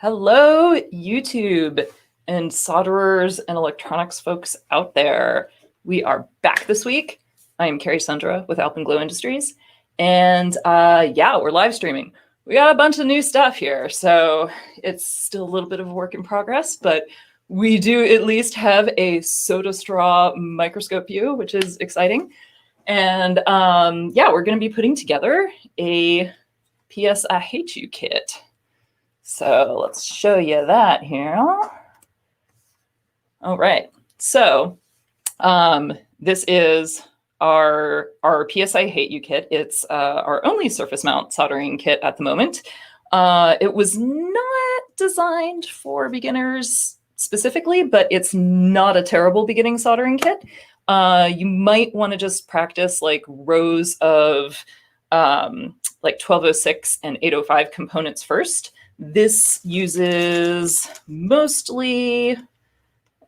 Hello, YouTube and solderers and electronics folks out there. We are back this week. I am Carrie Sundra with Alpenglow Industries. And yeah, we're live streaming. We got a bunch of new stuff here, so it's still a little bit of a work in progress, but we do at least have a soda straw microscope view, which is exciting. And yeah, we're going to be putting together a PS I Hate You kit. So let's show you that here. All right. So this is our PS I Hate You kit. It's our only surface mount soldering kit at the moment. It was not designed for beginners specifically, but it's not a terrible beginning soldering kit. You might want to just practice like rows of like 1206 and 805 components first. This uses mostly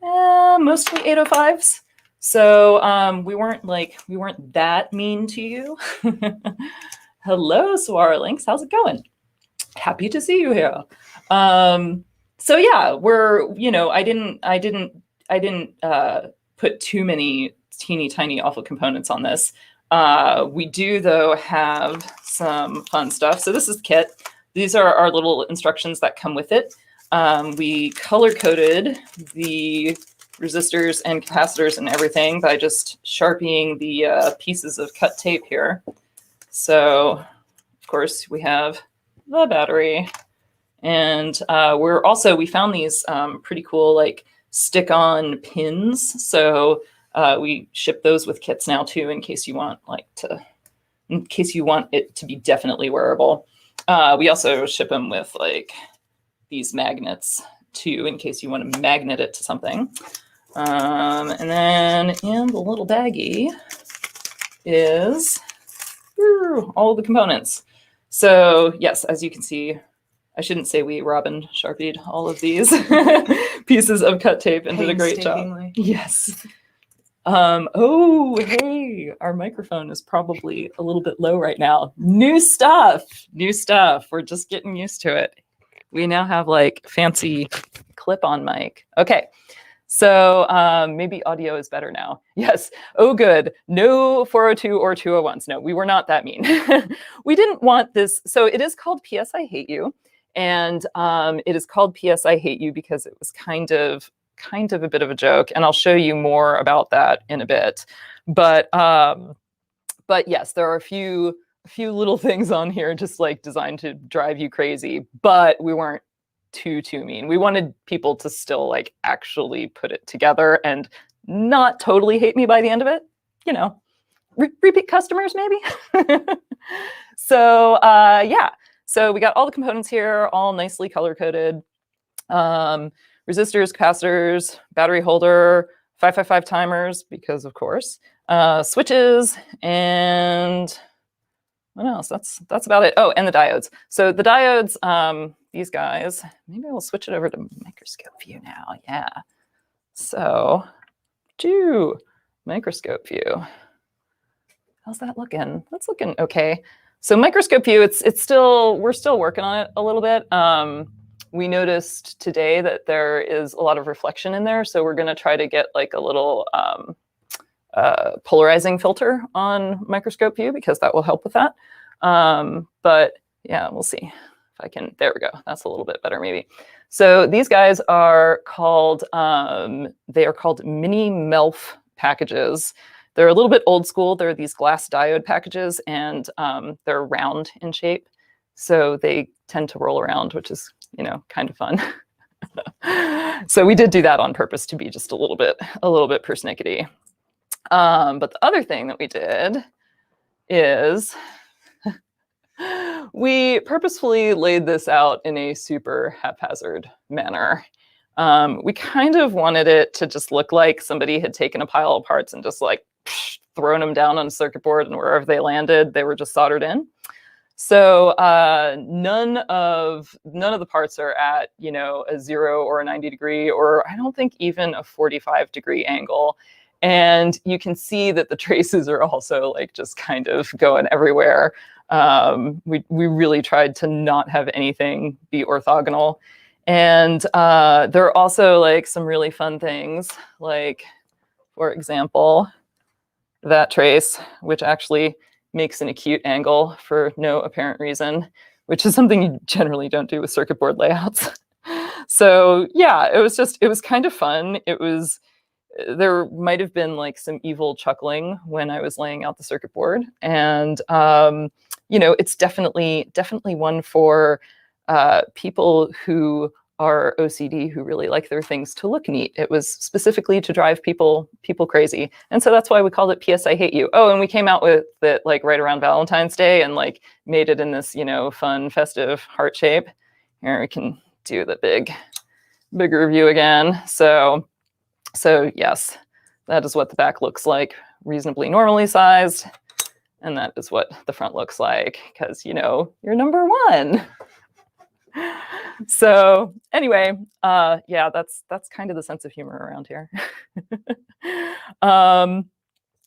805s. So we weren't that mean to you. Hello, Swara Links. How's it going? Happy to see you here. So yeah, I didn't put too many teeny tiny awful components on this. We do though have some fun stuff. So this is the kit. These are our little instructions that come with it. We color-coded the resistors and capacitors and everything by just sharpieing the pieces of cut tape here. So, of course, we have the battery. And we found these pretty cool like stick-on pins. So we ship those with kits now too, in case you want it to be definitely wearable. We also ship them with like these magnets too, in case you want to magnet it to something. And then in the little baggie is all the components. So yes, as you can see, I shouldn't say we, Robin sharpied all of these pieces of cut tape and did a great job. Yes. Oh, hey, our microphone is probably a little bit low right now. New stuff. We're just getting used to it. We now have like fancy clip-on mic. Okay, so maybe audio is better now. Yes. Oh, good. No 402 or 201s. No, we were not that mean. We didn't want this. So it is called PS I Hate You. And it is called PS I Hate You because it was kind of a bit of a joke, and I'll show you more about that in a bit. But yes, there are a few little things on here just like designed to drive you crazy, but we weren't too mean. We wanted people to still like actually put it together and not totally hate me by the end of it. You know, repeat customers maybe. So yeah, so we got all the components here, all nicely color-coded. Resistors, capacitors, battery holder, 555 timers, because of course, switches, and what else? That's about it. Oh, and the diodes. So the diodes, these guys, maybe we'll switch it over to microscope view now. Yeah. So, microscope view. How's that looking? That's looking okay. So microscope view, we're still working on it a little bit. We noticed today that there is a lot of reflection in there, so we're going to try to get like a little polarizing filter on microscope view because that will help with that. But yeah, we'll see if I can. There we go. That's a little bit better maybe. So these guys are called mini MELF packages. They're a little bit old school. They're these glass diode packages, and they're round in shape, so they tend to roll around, which is kind of fun. So we did do that on purpose to be just a little bit persnickety. But the other thing that we did is we purposefully laid this out in a super haphazard manner. We kind of wanted it to just look like somebody had taken a pile of parts and just like thrown them down on a circuit board, and wherever they landed, they were just soldered in. So none of the parts are at, a 0 or a 90 degree, or I don't think even a 45 degree angle. And you can see that the traces are also like just kind of going everywhere. We really tried to not have anything be orthogonal. And there are also like some really fun things, like, for example, that trace, which actually makes an acute angle for no apparent reason, which is something you generally don't do with circuit board layouts. So yeah, it was kind of fun. There might have been like some evil chuckling when I was laying out the circuit board. And, it's definitely one for people who are OCD, who really like their things to look neat. It was specifically to drive people crazy. And so that's why we called it PS I Hate You. Oh, and we came out with it like right around Valentine's Day and like made it in this, fun, festive heart shape. Here we can do the bigger view again. So yes, that is what the back looks like, reasonably normally sized. And that is what the front looks like, because, you're number one. So anyway, yeah, that's kind of the sense of humor around here.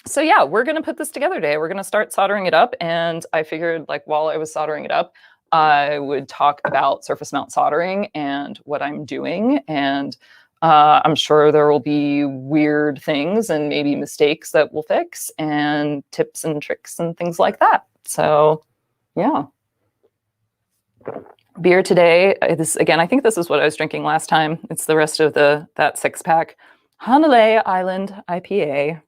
So yeah, we're going to put this together today. We're going to start soldering it up. And I figured like while I was soldering it up, I would talk about surface mount soldering and what I'm doing. And I'm sure there will be weird things and maybe mistakes that we'll fix and tips and tricks and things like that. So yeah. Beer today, again, I think this is what I was drinking last time. It's the rest of that 6-pack. Hanalei Island IPA,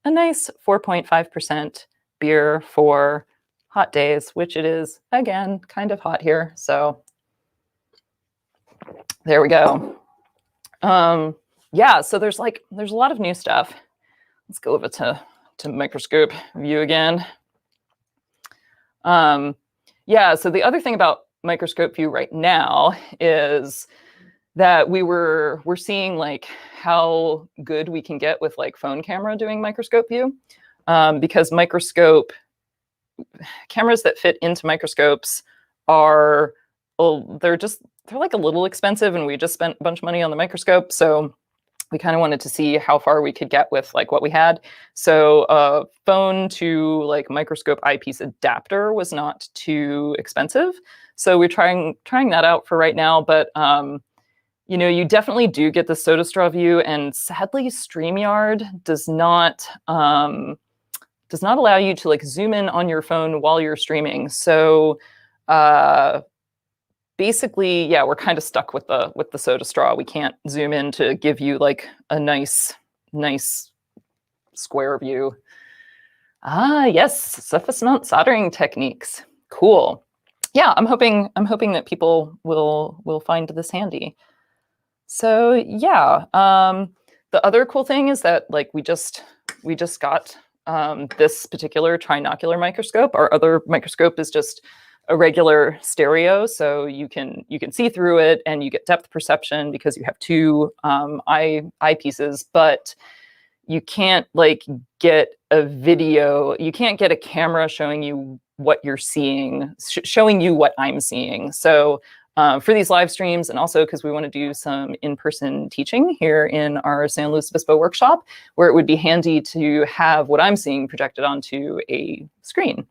a nice 4.5% beer for hot days, which it is, again, kind of hot here. So there we go. Yeah, so there's a lot of new stuff. Let's go over to microscope view again. Yeah, so the other thing about microscope view right now is that we're seeing like how good we can get with like phone camera doing microscope view, because microscope cameras that fit into microscopes are, well, they're like a little expensive, and we just spent a bunch of money on the microscope, so we kind of wanted to see how far we could get with like what we had. So phone to like microscope eyepiece adapter was not too expensive. So we're trying that out for right now. But you definitely do get the soda straw view, and sadly, StreamYard does not allow you to like zoom in on your phone while you're streaming. So basically, yeah, we're kind of stuck with the soda straw. We can't zoom in to give you like a nice square view. Ah, yes, surface mount soldering techniques. Cool. Yeah, I'm hoping that people will find this handy. So yeah, the other cool thing is that like we just got this particular trinocular microscope. Our other microscope is just a regular stereo, so you can see through it and you get depth perception because you have two eyepieces, but you can't like get a video. You can't get a camera showing you what you're seeing, showing you what I'm seeing. So for these live streams, and also because we want to do some in-person teaching here in our San Luis Obispo workshop, where it would be handy to have what I'm seeing projected onto a screen.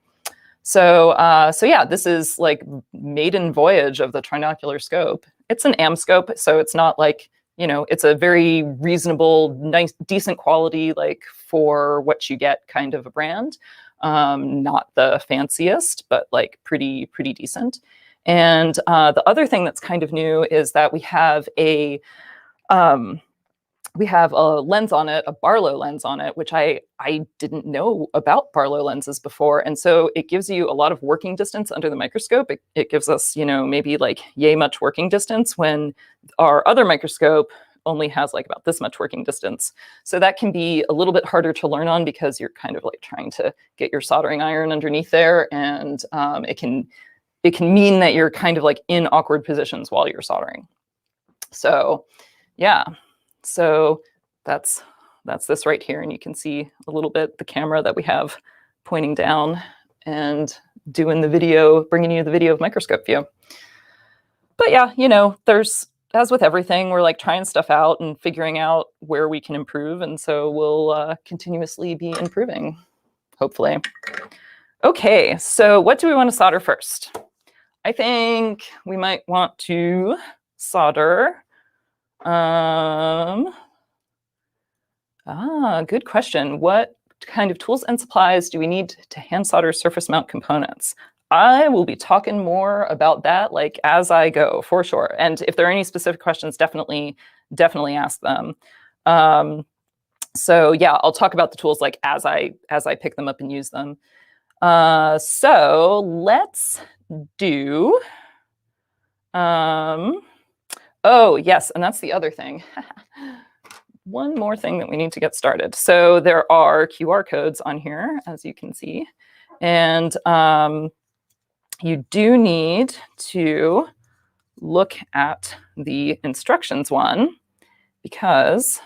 So yeah, this is like maiden voyage of the trinocular scope. It's an AM scope, so it's not like, it's a very reasonable, nice, decent quality, like for what you get kind of a brand. Not the fanciest, but like pretty decent. And the other thing that's kind of new is that we have a lens on it, a Barlow lens on it, which I didn't know about Barlow lenses before. And so it gives you a lot of working distance under the microscope. It gives us, maybe like yay much working distance when our other microscope only has like about this much working distance. So that can be a little bit harder to learn on because you're kind of like trying to get your soldering iron underneath there. And it can mean that you're kind of like in awkward positions while you're soldering. So yeah. So that's this right here. And you can see a little bit the camera that we have pointing down and doing the video, bringing you the video of microscope view. But yeah, there's, as with everything, we're like trying stuff out and figuring out where we can improve. And so we'll continuously be improving, hopefully. Okay, so what do we want to solder first? I think we might want to solder. Good question. What kind of tools and supplies do we need to hand solder surface mount components? I will be talking more about that like as I go, for sure. And if there are any specific questions, definitely ask them. So yeah, I'll talk about the tools like as I pick them up and use them. So let's do. Oh yes, and that's the other thing. One more thing that we need to get started. So there are QR codes on here, as you can see, and you do need to look at the instructions one because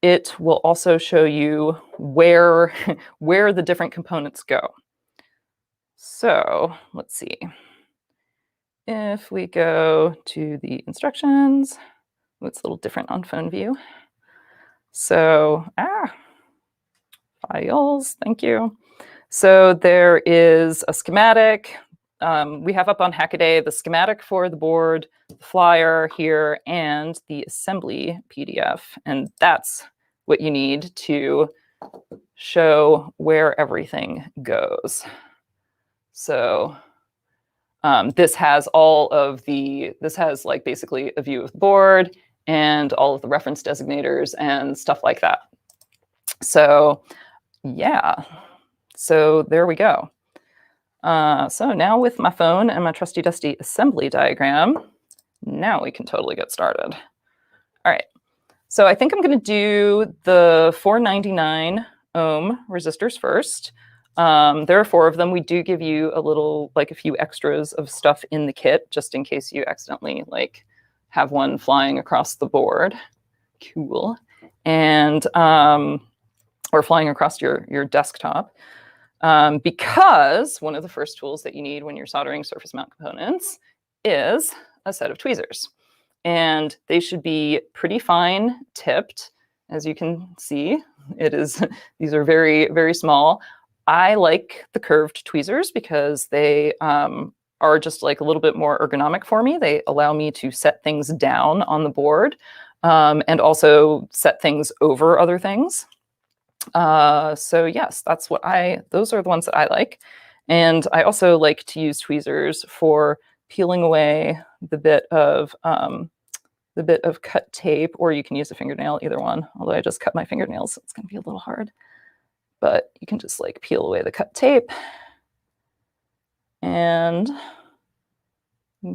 it will also show you where the different components go. So let's see. If we go to the instructions, it's a little different on phone view. So, files, thank you. So there is a schematic. We have up on Hackaday the schematic for the board, the flyer here, and the assembly PDF. And that's what you need to show where everything goes. So this has like basically a view of the board and all of the reference designators and stuff like that. So yeah, so there we go. So now with my phone and my trusty dusty assembly diagram, now we can totally get started. All right, so I think I'm going to do the 499 ohm resistors first. There are 4 of them. We do give you a few extras of stuff in the kit, just in case you accidentally have one flying across the board. Cool. And, or flying across your desktop. Because one of the first tools that you need when you're soldering surface mount components is a set of tweezers. And they should be pretty fine tipped, as you can see. These are very, very small. I like the curved tweezers because they are just like a little bit more ergonomic for me. They allow me to set things down on the board and also set things over other things. So yes, those are the ones that I like. And I also like to use tweezers for peeling away the bit of cut tape, or you can use a fingernail, either one. Although I just cut my fingernails, so it's going to be a little hard. But you can just peel away the cut tape and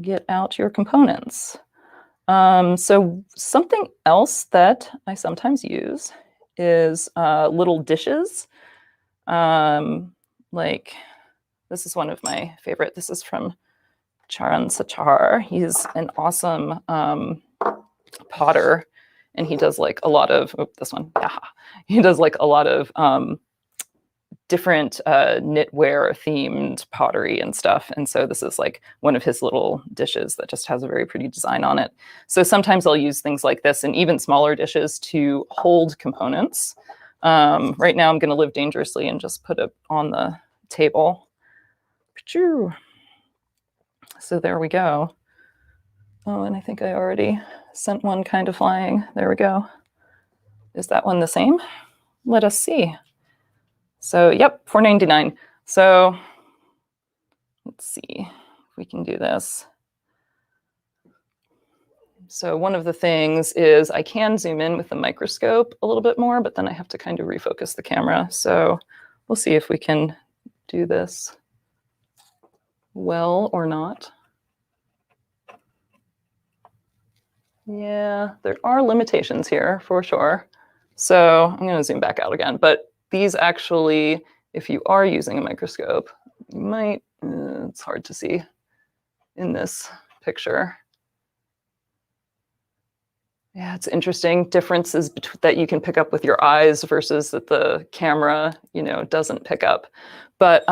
get out your components. So something else that I sometimes use is little dishes. This is one of my favorite. This is from Charan Sachar. He's an awesome potter, and he does a lot of, he does a lot of different knitwear themed pottery and stuff. And so this is one of his little dishes that just has a very pretty design on it. So sometimes I'll use things like this and even smaller dishes to hold components. Right now I'm going to live dangerously and just put it on the table. So there we go. Oh, and I think I already sent one kind of flying. There we go. Is that one the same? Let us see. So yep, $4.99. So let's see if we can do this. So one of the things is I can zoom in with the microscope a little bit more, but then I have to kind of refocus the camera. So we'll see if we can do this well or not. Yeah, there are limitations here for sure. So I'm going to zoom back out again, but these actually, if you are using a microscope, you might, it's hard to see in this picture. Yeah, it's interesting differences that you can pick up with your eyes versus that the camera, doesn't pick up. But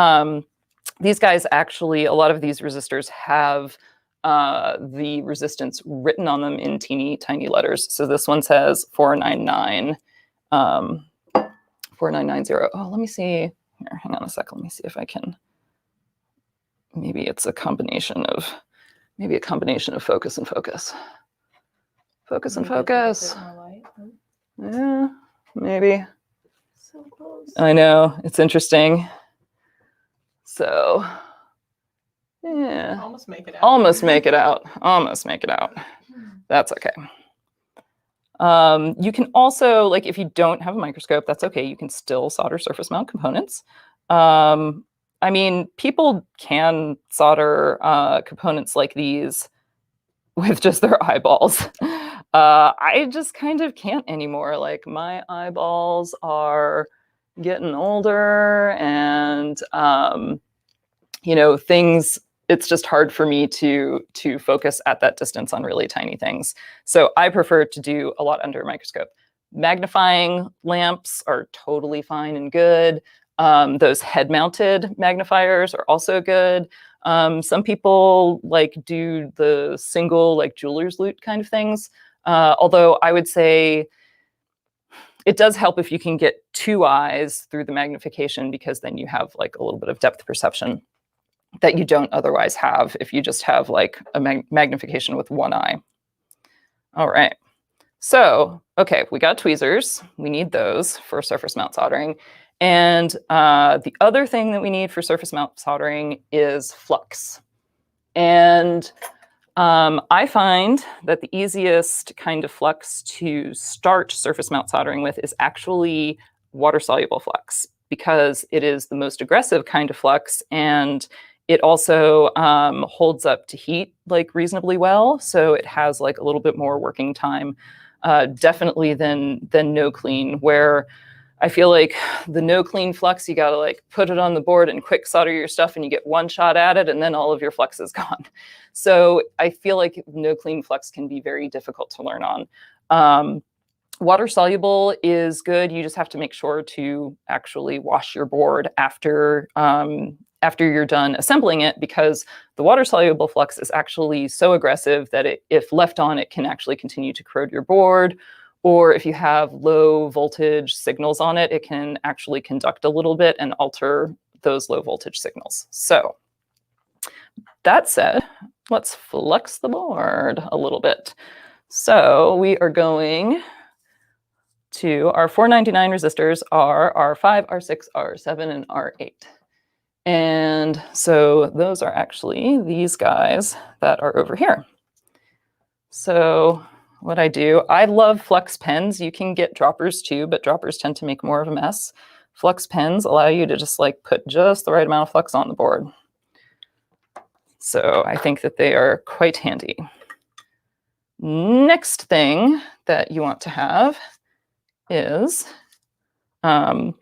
these guys actually, a lot of these resistors have the resistance written on them in teeny tiny letters. So this one says 499. 4990. Oh, let me see. Here, hang on a second. Let me see if I can. Maybe it's a combination of maybe a combination of focus and focus. Focus and Maybe a focus. bit more light. Oh, Yeah, maybe. so close. I know, it's interesting. So, yeah. Almost make it out. Almost make it out. Almost make it out. That's okay. You can also, like, if you don't have a microscope, that's okay. You can still solder surface mount components. I mean, people can solder components like these with just their eyeballs. I just kind of can't anymore. Like, my eyeballs are getting older, and you know, things, it's just hard for me to focus at that distance on really tiny things. So I prefer to do a lot under a microscope. Magnifying lamps are totally fine and good. Those head-mounted magnifiers are also good. Some people like do the single, like, jeweler's loot kind of things. Although I would say it does help if you can get two eyes through the magnification, because then you have like a little bit of depth perception that you don't otherwise have if you just have like a magnification with one eye. All right. So, okay, we got tweezers. We need those for surface mount soldering. And the other thing that we need for surface mount soldering is flux. And I find that the easiest kind of flux to start surface mount soldering with is actually water-soluble flux, because it is the most aggressive kind of flux, and it also holds up to heat like reasonably well. So it has like a little bit more working time, definitely than no clean, where I feel like the no clean flux, you gotta like put it on the board and quick solder your stuff, and you get one shot at it and then all of your flux is gone. So I feel like no clean flux can be very difficult to learn on. Water soluble is good. You just have to make sure to actually wash your board after you're done assembling it, because the water soluble flux is actually so aggressive that if left on, it can actually continue to corrode your board. Or if you have low voltage signals on it, it can actually conduct a little bit and alter those low voltage signals. So that said, let's flux the board a little bit. So we are going to, our 499 resistors are R5, R6, R7, and R8. And so those are actually these guys that are over here. So what I do, I love flux pens. You can get droppers too, but droppers tend to make more of a mess. Flux pens allow you to just like put just the right amount of flux on the board. So I think that they are quite handy. Next thing that you want to have is a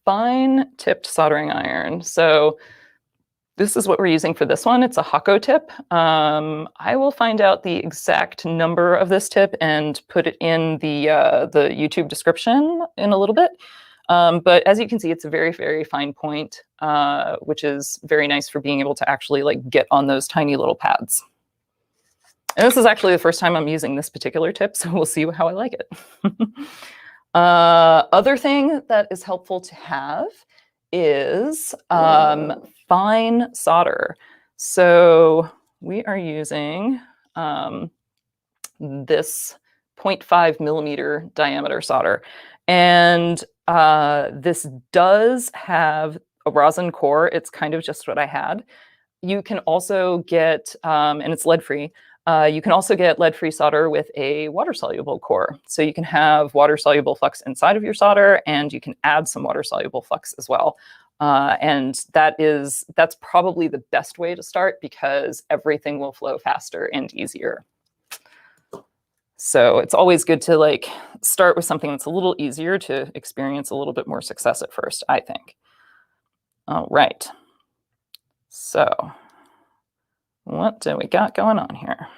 fine tipped soldering iron. So this is what we're using for this one. It's a Hako tip. I will find out the exact number of this tip and put it in the YouTube description in a little bit. But as you can see, it's a very, very fine point, which is very nice for being able to actually like get on those tiny little pads. And this is actually the first time I'm using this particular tip, so we'll see how I like it. Other thing that is helpful to have is fine solder. So we are using this 0.5 millimeter diameter solder. And this does have a rosin core. It's kind of just what I had. You can also get, and it's lead-free, you can also get lead-free solder with a water-soluble core. So you can have water-soluble flux inside of your solder, and you can add some water-soluble flux as well. And that's probably the best way to start, because everything will flow faster and easier. So it's always good to like start with something that's a little easier to experience a little bit more success at first, I think. All right. So what do we got going on here?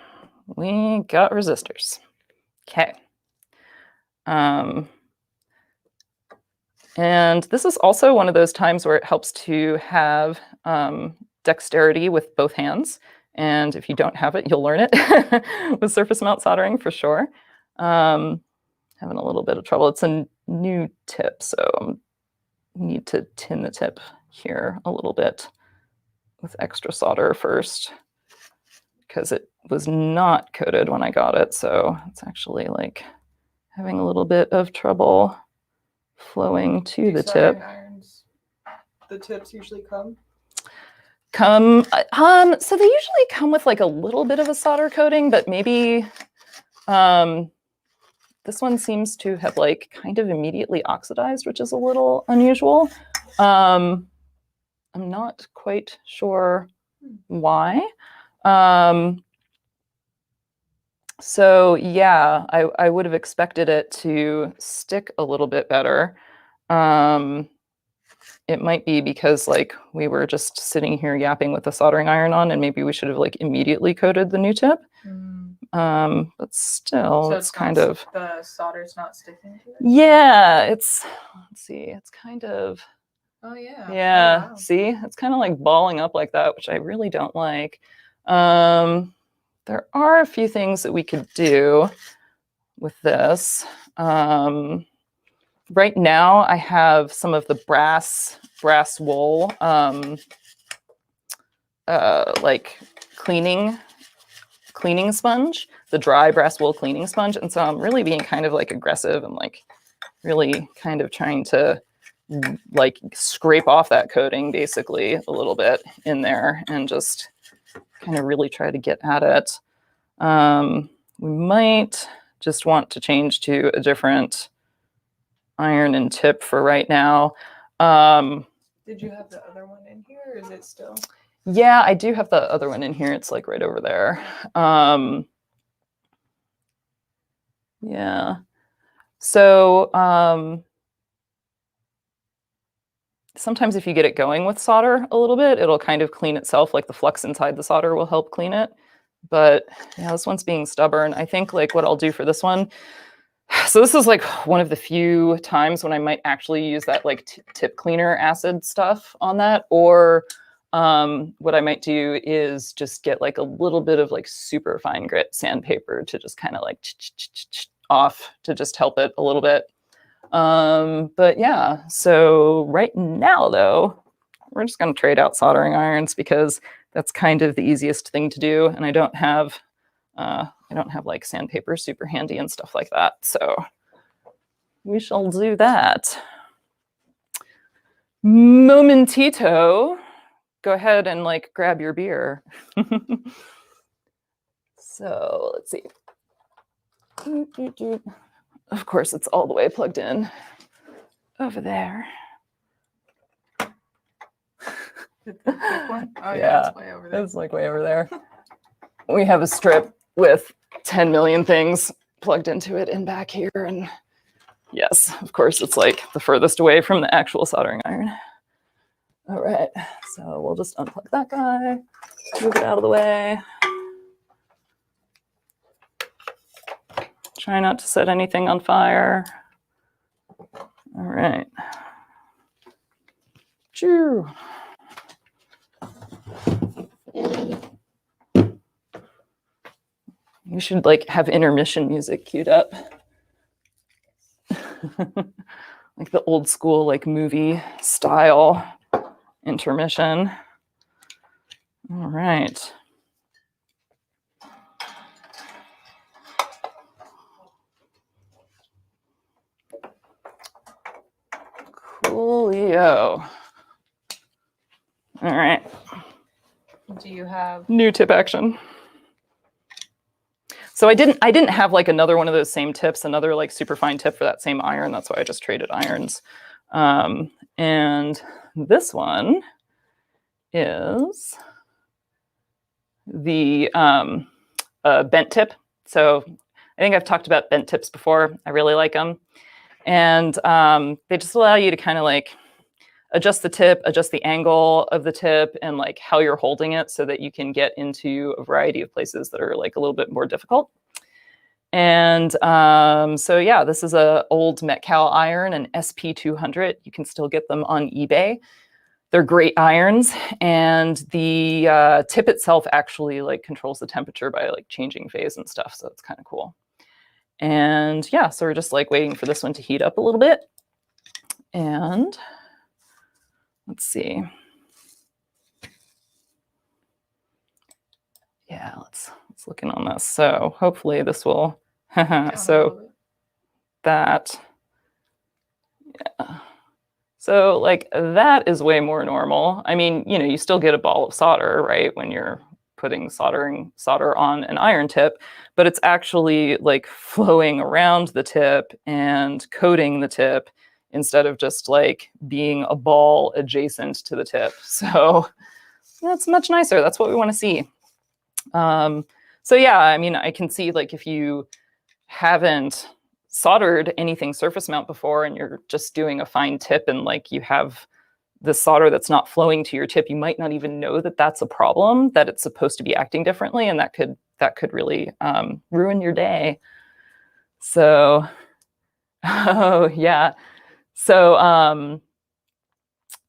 We got resistors. Okay. And this is also one of those times where it helps to have dexterity with both hands. And if you don't have it, you'll learn it with surface mount soldering for sure. Having a little bit of trouble. It's a new tip, so I need to tin the tip here a little bit with extra solder first. because it was not coated when I got it. So it's actually like having a little bit of trouble flowing to the tip. Irons, the tips usually come? So they usually come with like a little bit of a solder coating, but maybe this one seems to have like kind of immediately oxidized, which is a little unusual. I'm not quite sure why. So yeah, I would have expected it to stick a little bit better. It might be because like we were just sitting here yapping with the soldering iron on, and maybe we should have like immediately coated the new tip. But still, So it's kind of, the solder's not sticking to it? yeah, it's, let's see, it's kind of, Oh yeah. yeah, Oh, wow. see, it's kind of like balling up like that, which I really don't like. There are a few things that we could do with this. Right now, I have some of the brass wool, like cleaning sponge, the dry brass wool cleaning sponge, and so I'm really being kind of like aggressive and like really kind of trying to like scrape off that coating basically a little bit in there and just kind of really try to get at it. We might just want to change to a different iron and tip for right now. Did you have the other one in here, or is it still? Yeah, I do have the other one in here. It's like right over there. Yeah. So sometimes if you get it going with solder a little bit, it'll kind of clean itself, like the flux inside the solder will help clean it. But yeah, this one's being stubborn. I think like what I'll do for this one, so this is like one of the few times when I might actually use that like tip cleaner acid stuff on that, or what I might do is just get like a little bit of like super fine grit sandpaper to just kind of like off to just help it a little bit. But yeah, so right now though, we're just going to trade out soldering irons because that's kind of the easiest thing to do, and I don't have like sandpaper super handy and stuff like that. So we shall do that. Momentito, go ahead and like grab your beer. So let's see. Of course, it's all the way plugged in over there. The thick one? Oh Yeah, it's way over there. it's like way over there. We have a strip with 10 million things plugged into it in back here. And yes, of course, it's like the furthest away from the actual soldering iron. All right, so we'll just unplug that guy, move it out of the way. Try not to set anything on fire. All right. Choo. You should like have intermission music queued up. Like the old school like movie style intermission. All right. Coolio. All right. Do you have new tip action? So I didn't have like another one of those same tips, another like super fine tip for that same iron. That's why I just traded irons. And this one is the bent tip. So I think I've talked about bent tips before. I really like them. And they just allow you to kind of like adjust the tip, adjust the angle of the tip, and like how you're holding it so that you can get into a variety of places that are like a little bit more difficult. And so yeah, this is an old Metcal iron, an SP200. You can still get them on eBay. They're great irons, and the tip itself actually like controls the temperature by like changing phase and stuff. So it's kind of cool. And yeah, so we're just like waiting for this one to heat up a little bit. And let's see. Yeah, yeah, let's look in on this. So hopefully this will, Down a so little bit. that, yeah. So like that is way more normal. I mean, you know, you still get a ball of solder, right, when you're putting solder on an iron tip, but it's actually like flowing around the tip and coating the tip instead of just like being a ball adjacent to the tip. So that's much nicer. That's what we want to see. So yeah, I mean, I can see like if you haven't soldered anything surface mount before and you're just doing a fine tip and like you have the solder that's not flowing to your tip, you might not even know that that's a problem, that it's supposed to be acting differently, and that could really ruin your day. So, oh yeah. So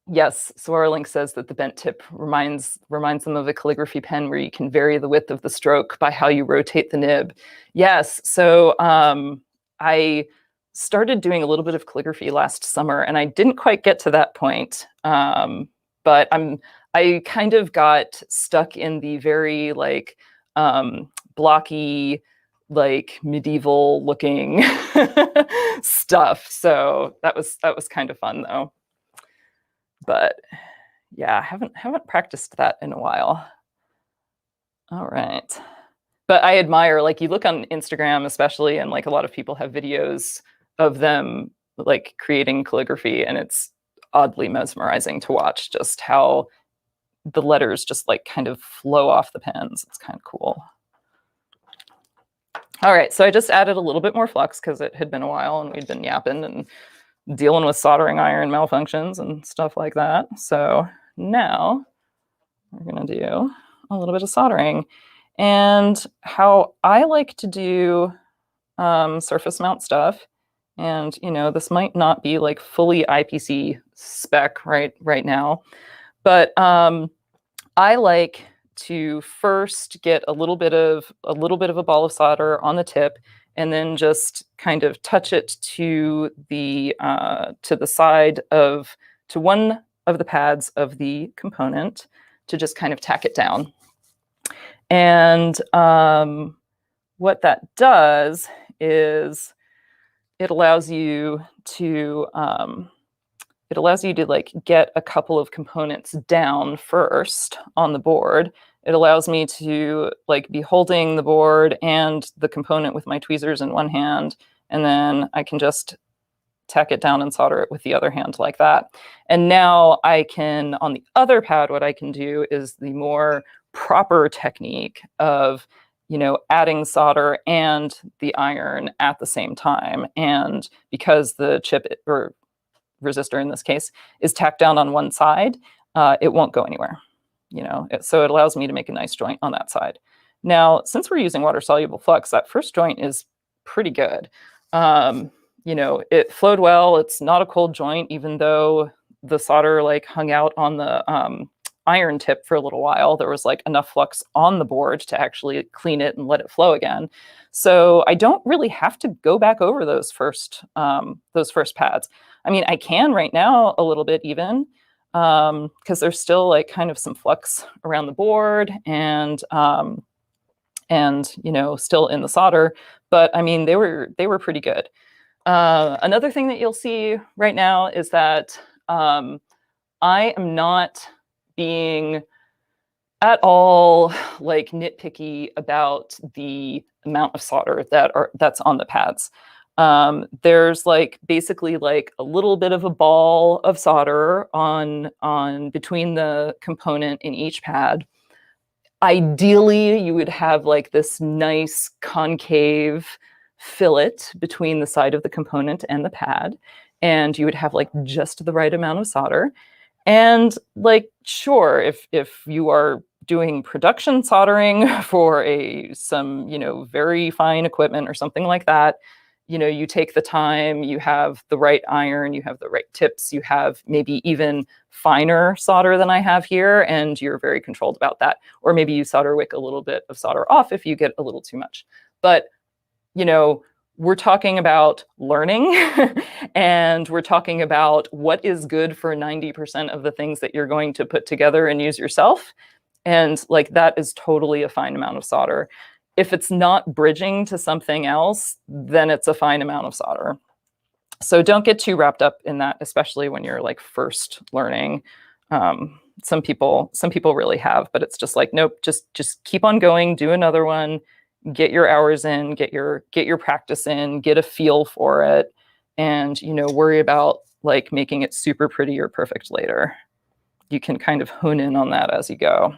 yes, Swarlink says that the bent tip reminds them of a calligraphy pen where you can vary the width of the stroke by how you rotate the nib. Yes, so I started doing a little bit of calligraphy last summer, and I didn't quite get to that point. But I kind of got stuck in the very like blocky, like medieval looking stuff. So that was kind of fun though. But yeah, I haven't practiced that in a while. All right. But I admire, like, you look on Instagram especially, and like a lot of people have videos of them like creating calligraphy, and it's oddly mesmerizing to watch just how the letters just like kind of flow off the pens. It's kind of cool. All right, so I just added a little bit more flux because it had been a while and we'd been yapping and dealing with soldering iron malfunctions and stuff like that. So now we're gonna do a little bit of soldering. And how I like to do surface mount stuff, and you know, this might not be like fully IPC spec right now, but I like to first get a little bit of a ball of solder on the tip, and then just kind of touch it to the side to one of the pads of the component to just kind of tack it down. And what that does is it allows you to like get a couple of components down first on the board. It allows me to like be holding the board and the component with my tweezers in one hand, and then I can just tack it down and solder it with the other hand like that. And now I can, on the other pad, what I can do is the more proper technique of, you know, adding solder and the iron at the same time. And because the chip or resistor in this case is tacked down on one side, it won't go anywhere, you know. So it allows me to make a nice joint on that side. Now, since we're using water soluble flux, that first joint is pretty good. You know, it flowed well. It's not a cold joint, even though the solder like hung out on the iron tip for a little while. There was like enough flux on the board to actually clean it and let it flow again. So I don't really have to go back over those first pads. I mean, I can right now a little bit even, because there's still like kind of some flux around the board and you know, still in the solder. But I mean, they were pretty good. Another thing that you'll see right now is that I am not being at all like nitpicky about the amount of solder that's on the pads. There's like basically like a little bit of a ball of solder on between the component in each pad. Ideally, you would have like this nice concave fillet between the side of the component and the pad, and you would have like just the right amount of solder. And like, sure, if you are doing production soldering for some, you know, very fine equipment or something like that, you know, you take the time, you have the right iron, you have the right tips, you have maybe even finer solder than I have here, and you're very controlled about that. Or maybe you solder wick a little bit of solder off if you get a little too much. But, you know, we're talking about learning and we're talking about what is good for 90% of the things that you're going to put together and use yourself. And like that is totally a fine amount of solder. If it's not bridging to something else, then it's a fine amount of solder. So don't get too wrapped up in that, especially when you're like first learning. Some people really have, but it's just like, nope, just keep on going, do another one, get your hours in, get your practice in, get a feel for it, and worry about like making it super pretty or perfect later. You can kind of hone in on that as you go.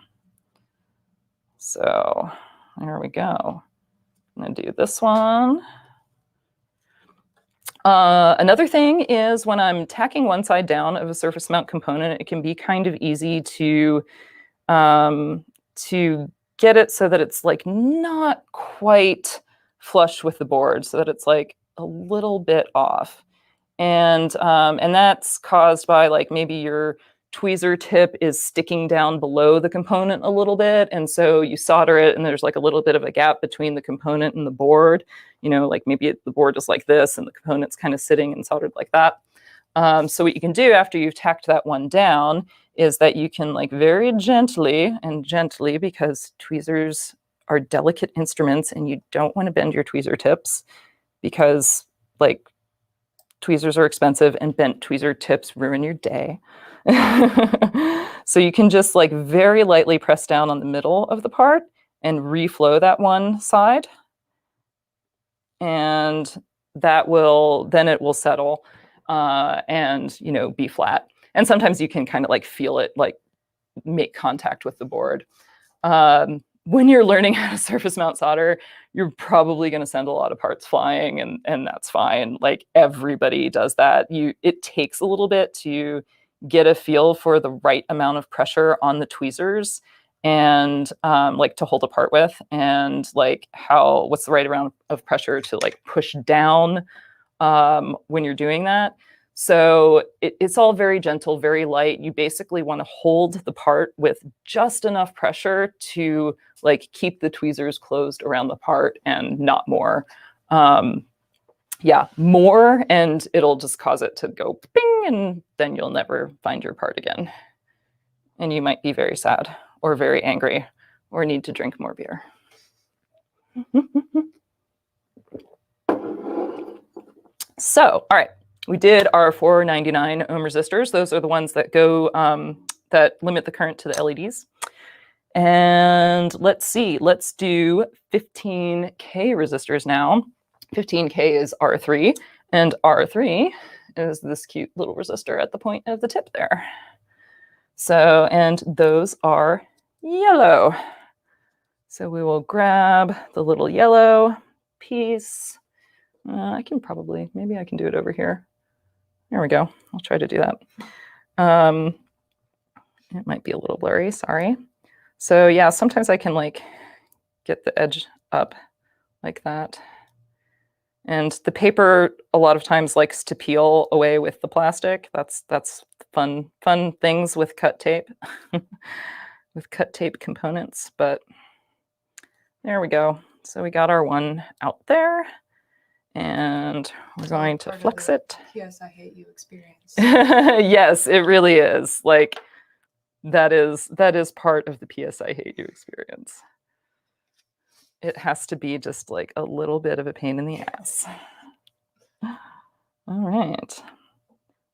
So there we go. I'm gonna do this one. Another thing is when I'm tacking one side down of a surface mount component, it can be kind of easy to get it so that it's like not quite flush with the board, so that it's like a little bit off. And that's caused by like maybe your tweezer tip is sticking down below the component a little bit, and so you solder it and there's like a little bit of a gap between the component and the board. Like maybe the board is like this and the component's kind of sitting and soldered like that. So what you can do after you've tacked that one down is that you can like very gently, because tweezers are delicate instruments and you don't want to bend your tweezer tips, because like tweezers are expensive and bent tweezer tips ruin your day. So you can just like very lightly press down on the middle of the part and reflow that one side. And that will, then it will settle and, be flat. And sometimes you can kind of like feel it like make contact with the board. When you're learning how to surface mount solder, you're probably going to send a lot of parts flying, and that's fine. Like everybody does that. It takes a little bit to get a feel for the right amount of pressure on the tweezers and like to hold a part with, and like what's the right amount of pressure to like push down when you're doing that. So it's all very gentle, very light. You basically want to hold the part with just enough pressure to like keep the tweezers closed around the part and not more. Yeah, more and it'll just cause it to go bing, and then you'll never find your part again. And you might be very sad or very angry or need to drink more beer. So, all right. We did our 499 ohm resistors. Those are the ones that go, that limit the current to the LEDs. And let's see, let's do 15K resistors now. 15K is R3, and R3 is this cute little resistor at the point of the tip there. So, and those are yellow. So we will grab the little yellow piece. I can probably, maybe I can do it over here. There we go. I'll try to do that. It might be a little blurry, sorry. So yeah, sometimes I can like get the edge up like that. And the paper a lot of times likes to peel away with the plastic. That's fun things with cut tape, with cut tape components. But there we go. So we got our one out there. And we're going to flex it. P.S. I hate you experience. Yes, it really is. Like that is part of the P.S. I hate you experience. It has to be just like a little bit of a pain in the ass. All right.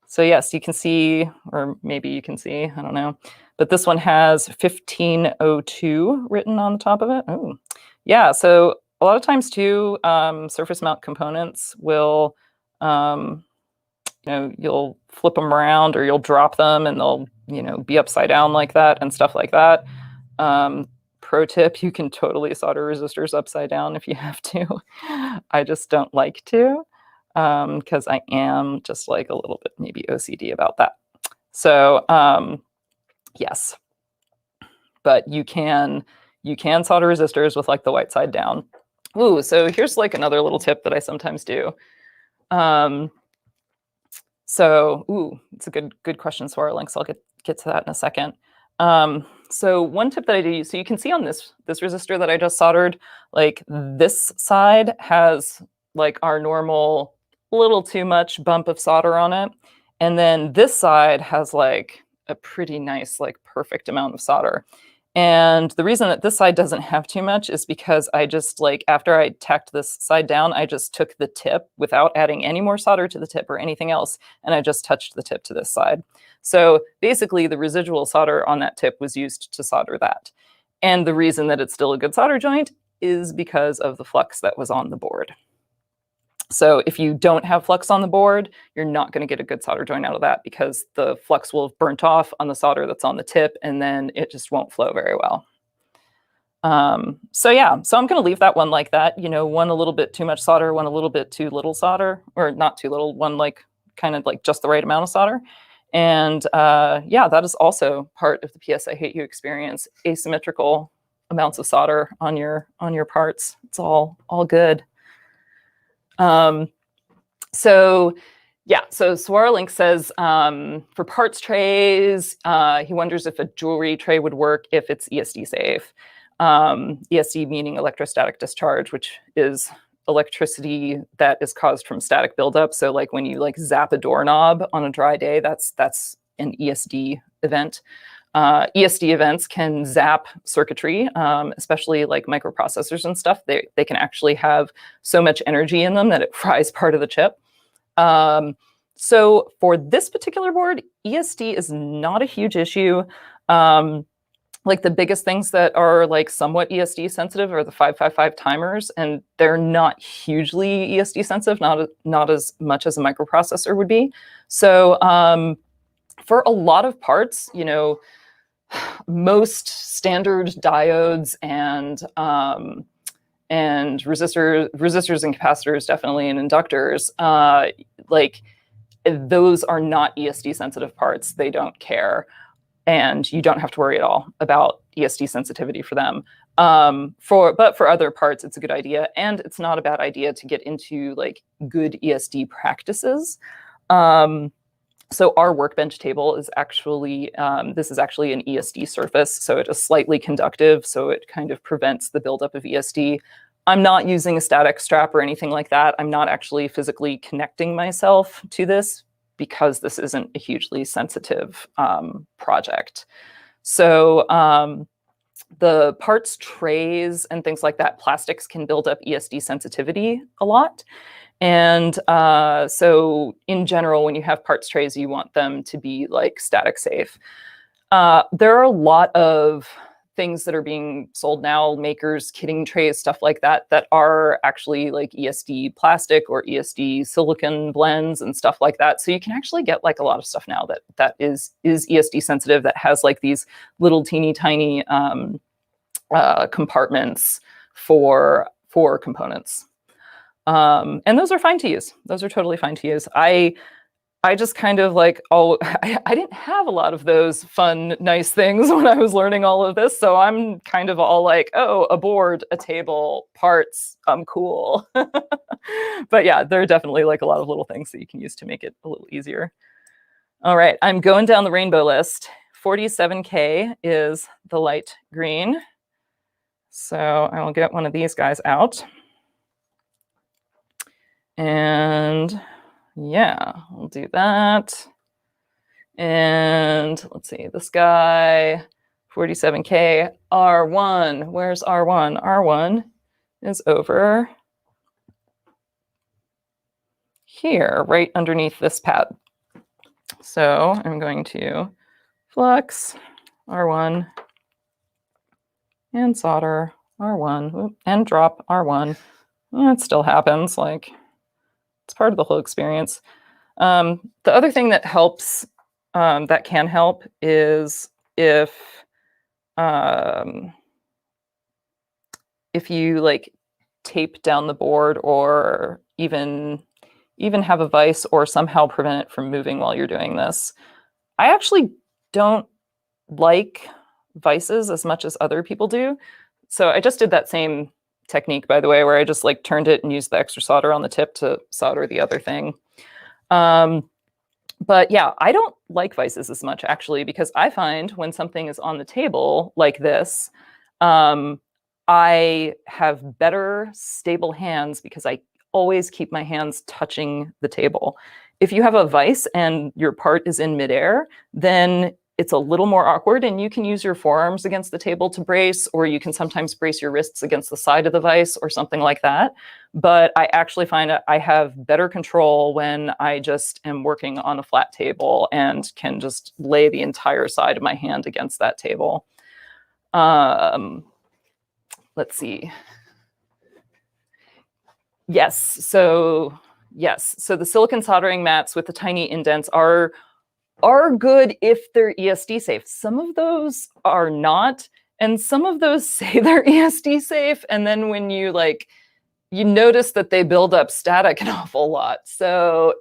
So yes, you can see, or maybe you can see, I don't know, but this one has 1502 written on the top of it. Oh, yeah. So a lot of times too, surface mount components will, you'll flip them around or you'll drop them and they'll, be upside down like that and stuff like that. Pro tip, you can totally solder resistors upside down if you have to. I just don't like to, because I am just like a little bit maybe OCD about that. So yes, but you can solder resistors with like the white side down. Ooh, so here's like another little tip that I sometimes do. It's a good question, Swara Links. I'll get to that in a second. So one tip that I do, so you can see on this resistor that I just soldered, like this side has like our normal little too much bump of solder on it. And then this side has like a pretty nice, like perfect amount of solder. And the reason that this side doesn't have too much is because I just like, after I tacked this side down, I just took the tip without adding any more solder to the tip or anything else. And I just touched the tip to this side. So basically the residual solder on that tip was used to solder that. And the reason that it's still a good solder joint is because of the flux that was on the board. So if you don't have flux on the board, you're not going to get a good solder joint out of that because the flux will have burnt off on the solder that's on the tip, and then it just won't flow very well. So yeah, so I'm going to leave that one like that. You know, one a little bit too much solder, one a little bit too little solder, or not too little, one like kind of like just the right amount of solder. And yeah, that is also part of the PS I Hate You experience, asymmetrical amounts of solder on your parts. It's all good. So yeah, so Swarlink says for parts trays, he wonders if a jewelry tray would work if it's ESD safe. ESD meaning electrostatic discharge, which is electricity that is caused from static buildup. So like when you like zap a doorknob on a dry day, that's an ESD event. ESD events can zap circuitry, especially like microprocessors and stuff. They can actually have so much energy in them that it fries part of the chip. So for this particular board, ESD is not a huge issue. Like the biggest things that are like somewhat ESD sensitive are the 555 timers, and they're not hugely ESD sensitive, not as much as a microprocessor would be. So for a lot of parts, you know, most standard diodes and resistors and capacitors, definitely, and inductors, like those are not ESD sensitive parts. They don't care. And you don't have to worry at all about ESD sensitivity for them. But for other parts, it's a good idea. And it's not a bad idea to get into like good ESD practices. So our workbench table is actually, this is actually an ESD surface. So it is slightly conductive. So it kind of prevents the buildup of ESD. I'm not using a static strap or anything like that. I'm not actually physically connecting myself to this because this isn't a hugely sensitive project. So the parts trays and things like that, plastics can build up ESD sensitivity a lot. And so in general, when you have parts trays, you want them to be like static safe. There are a lot of things that are being sold now, makers, kitting trays, stuff like that, that are actually like ESD plastic or ESD silicon blends and stuff like that. So you can actually get like a lot of stuff now that is ESD sensitive, that has like these little teeny tiny compartments for components. And those are fine to use. Those are totally fine to use. I just kind of like, I didn't have a lot of those fun, nice things when I was learning all of this. So I'm kind of all like, oh, a board, a table, parts, I'm cool. But yeah, there are definitely like a lot of little things that you can use to make it a little easier. All right, I'm going down the rainbow list. 47K is the light green. So I will get one of these guys out. And yeah, we'll do that. And let's see, this guy, 47K, R1. Where's R1? R1 is over here, right underneath this pad. So I'm going to flux R1 and solder R1 and drop R1. It still happens, like it's part of the whole experience. The other thing that helps, that can help, is if you like tape down the board, or even have a vise, or somehow prevent it from moving while you're doing this. I actually don't like vices as much as other people do. So I just did that same technique, by the way, where I just like turned it and used the extra solder on the tip to solder the other thing. But yeah, I don't like vices as much, actually, because I find when something is on the table like this, I have better stable hands because I always keep my hands touching the table. If you have a vise and your part is in midair, then it's a little more awkward, and you can use your forearms against the table to brace, or you can sometimes brace your wrists against the side of the vise or something like that. But I actually find I have better control when I just am working on a flat table and can just lay the entire side of my hand against that table. Let's see. Yes, so the silicon soldering mats with the tiny indents are good if they're ESD safe. Some of those are not, and some of those say they're ESD safe, and then when you you notice that they build up static an awful lot. So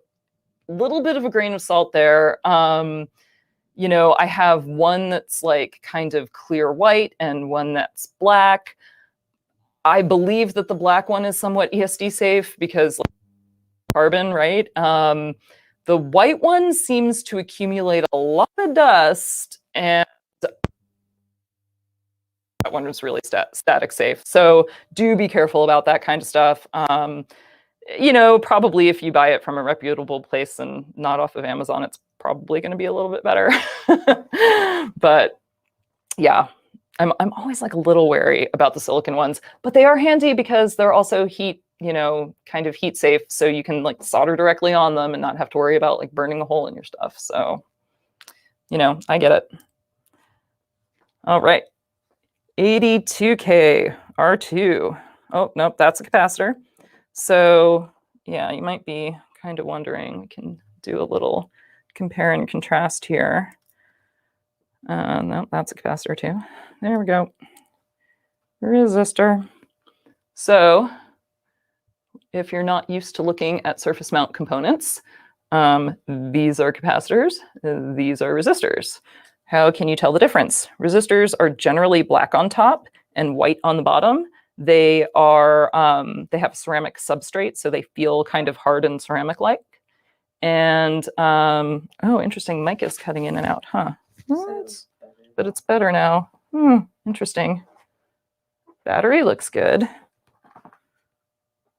a little bit of a grain of salt there. You know, I have one that's like kind of clear white and one that's black. I believe that the black one is somewhat ESD safe because carbon, right? The white one seems to accumulate a lot of dust, and that one was really static safe. So do be careful about that kind of stuff. You know, probably if you buy it from a reputable place and not off of Amazon, it's probably going to be a little bit better. But yeah, I'm always like a little wary about the silicon ones, but they are handy because they're also heat, you know, kind of heat safe. So you can like solder directly on them and not have to worry about like burning a hole in your stuff. So, you know, I get it. All right. 82K R2. Oh, nope, that's a capacitor. So yeah, you might be kind of wondering, we can do a little compare and contrast here. No, that's a capacitor too. There we go. Resistor. So if you're not used to looking at surface mount components, these are capacitors, these are resistors. How can you tell the difference? Resistors are generally black on top and white on the bottom. They are, they have ceramic substrate, so they feel kind of hard and ceramic-like. And, oh, interesting, mic is cutting in and out, huh? But it's better now. Interesting. Battery looks good.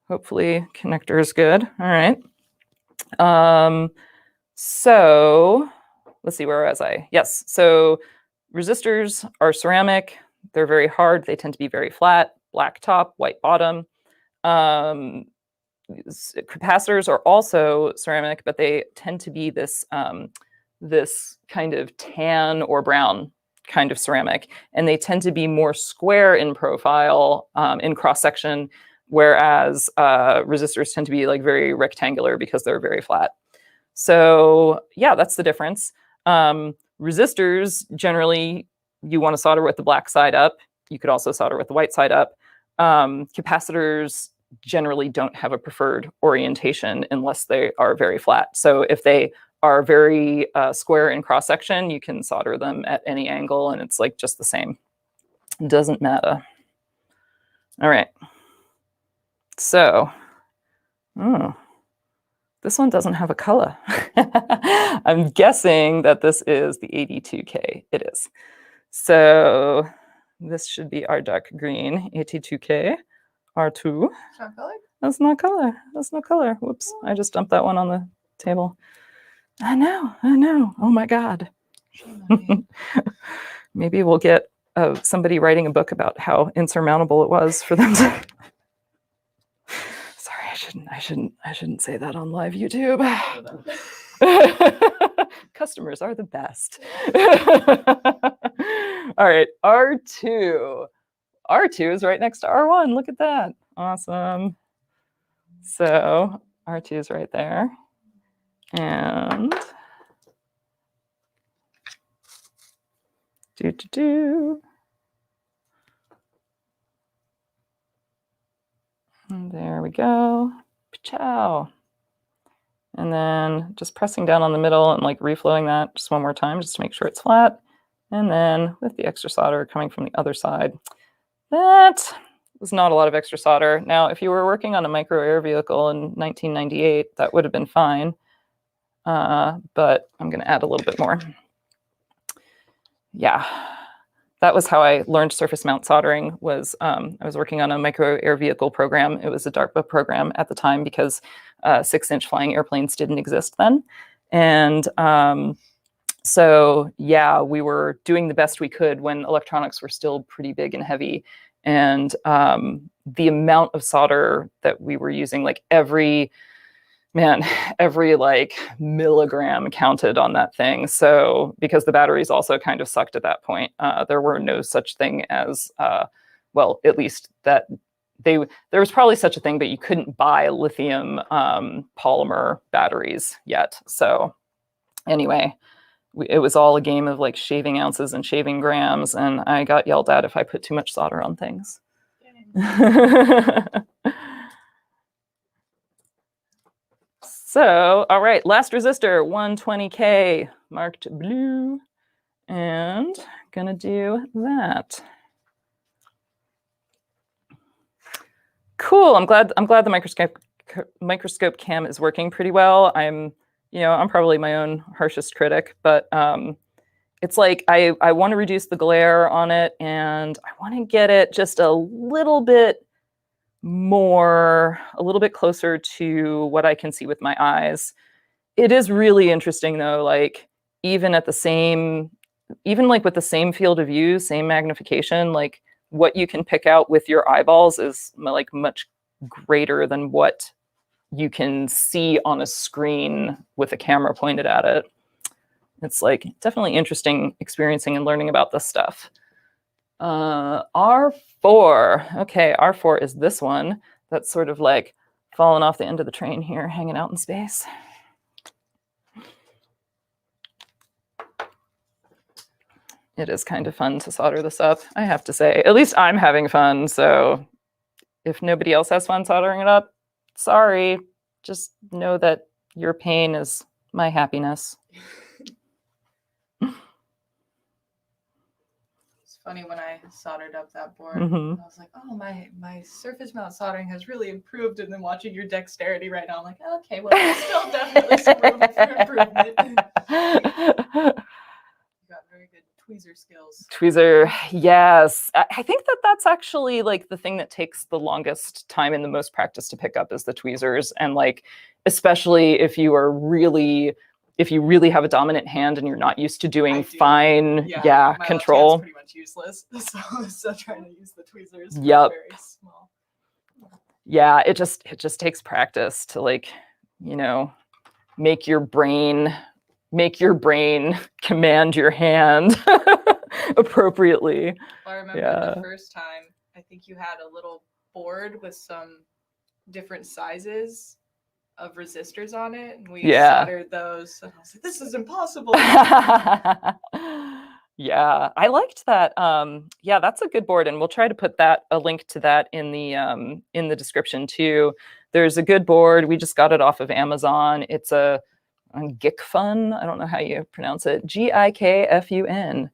Hopefully connector is good. All right. So let's see, where was I? Yes, so resistors are ceramic. They're very hard. They tend to be very flat, black top, white bottom. Capacitors are also ceramic, but they tend to be this, this kind of tan or brown kind of ceramic, and they tend to be more square in profile, in cross-section, whereas resistors tend to be like very rectangular because they're very flat. So yeah, that's the difference. Resistors, generally, you want to solder with the black side up. You could also solder with the white side up. Capacitors generally don't have a preferred orientation unless they are very flat. So if they are very square in cross-section, you can solder them at any angle and it's like just the same. It doesn't matter. All right. So, this one doesn't have a color. I'm guessing that this is the 82K. It is. So this should be our dark green 82K R2. It's not color? That's not color. That's no color. Whoops. I just dumped that one on the table. I know. Oh my God. Maybe we'll get somebody writing a book about how insurmountable it was for them to. Sorry, I shouldn't say that on live YouTube. Customers are the best. All right, R2. R2 is right next to R1. Look at that. Awesome. So R2 is right there. And and there we go. Ciao. And then just pressing down on the middle and like reflowing that just one more time just to make sure it's flat. And then with the extra solder coming from the other side. That was not a lot of extra solder. Now, if you were working on a micro air vehicle in 1998, that would have been fine. But I'm going to add a little bit more. Yeah, that was how I learned surface mount soldering. Was I was working on a micro air vehicle program. It was a DARPA program at the time because 6-inch flying airplanes didn't exist then. And So yeah, we were doing the best we could when electronics were still pretty big and heavy. And the amount of solder that we were using, like every like milligram counted on that thing. So because the batteries also kind of sucked at that point, there were no such thing as, well, at least that there was probably such a thing, but you couldn't buy lithium polymer batteries yet. So anyway, it was all a game of like shaving ounces and shaving grams, and I got yelled at if I put too much solder on things. So, all right, last resistor, 120K, marked blue, and gonna do that. Cool. I'm glad the microscope cam is working pretty well. I'm probably my own harshest critic, but it's like I want to reduce the glare on it, and I want to get it just a little bit closer to what I can see with my eyes. It is really interesting though, like even with the same field of view, same magnification, like what you can pick out with your eyeballs is like much greater than what you can see on a screen with a camera pointed at it. It's like definitely interesting experiencing and learning about this stuff. R4. Okay, R4 is this one that's sort of like fallen off the end of the train here, hanging out in space. It is kind of fun to solder this up, I have to say. At least I'm having fun, so if nobody else has fun soldering it up, sorry. Just know that your pain is my happiness. It's funny, when I soldered up that board, Mm-hmm. I was like, oh, my surface mount soldering has really improved. And then watching your dexterity right now, I'm like, okay, well, there's still definitely some room for improvement. You got very good tweezer skills. Tweezer, yes. I think that's actually like the thing that takes the longest time and the most practice to pick up is the tweezers. And like, especially if you really have a dominant hand and you're not used to doing fine, my control. Pretty much useless. So I'm still trying to use the tweezers. Yep. Very small. Yeah, it just takes practice to like, make your brain command your hand appropriately. Well, I remember the first time, I think you had a little board with some different sizes of resistors on it, and we soldered those, and I was like, this is impossible. Yeah, I liked that. Yeah, that's a good board, and we'll try to put a link to that in the description too. There's a good board. We just got it off of Amazon. It's a Gikfun. I don't know how you pronounce it. Gikfun.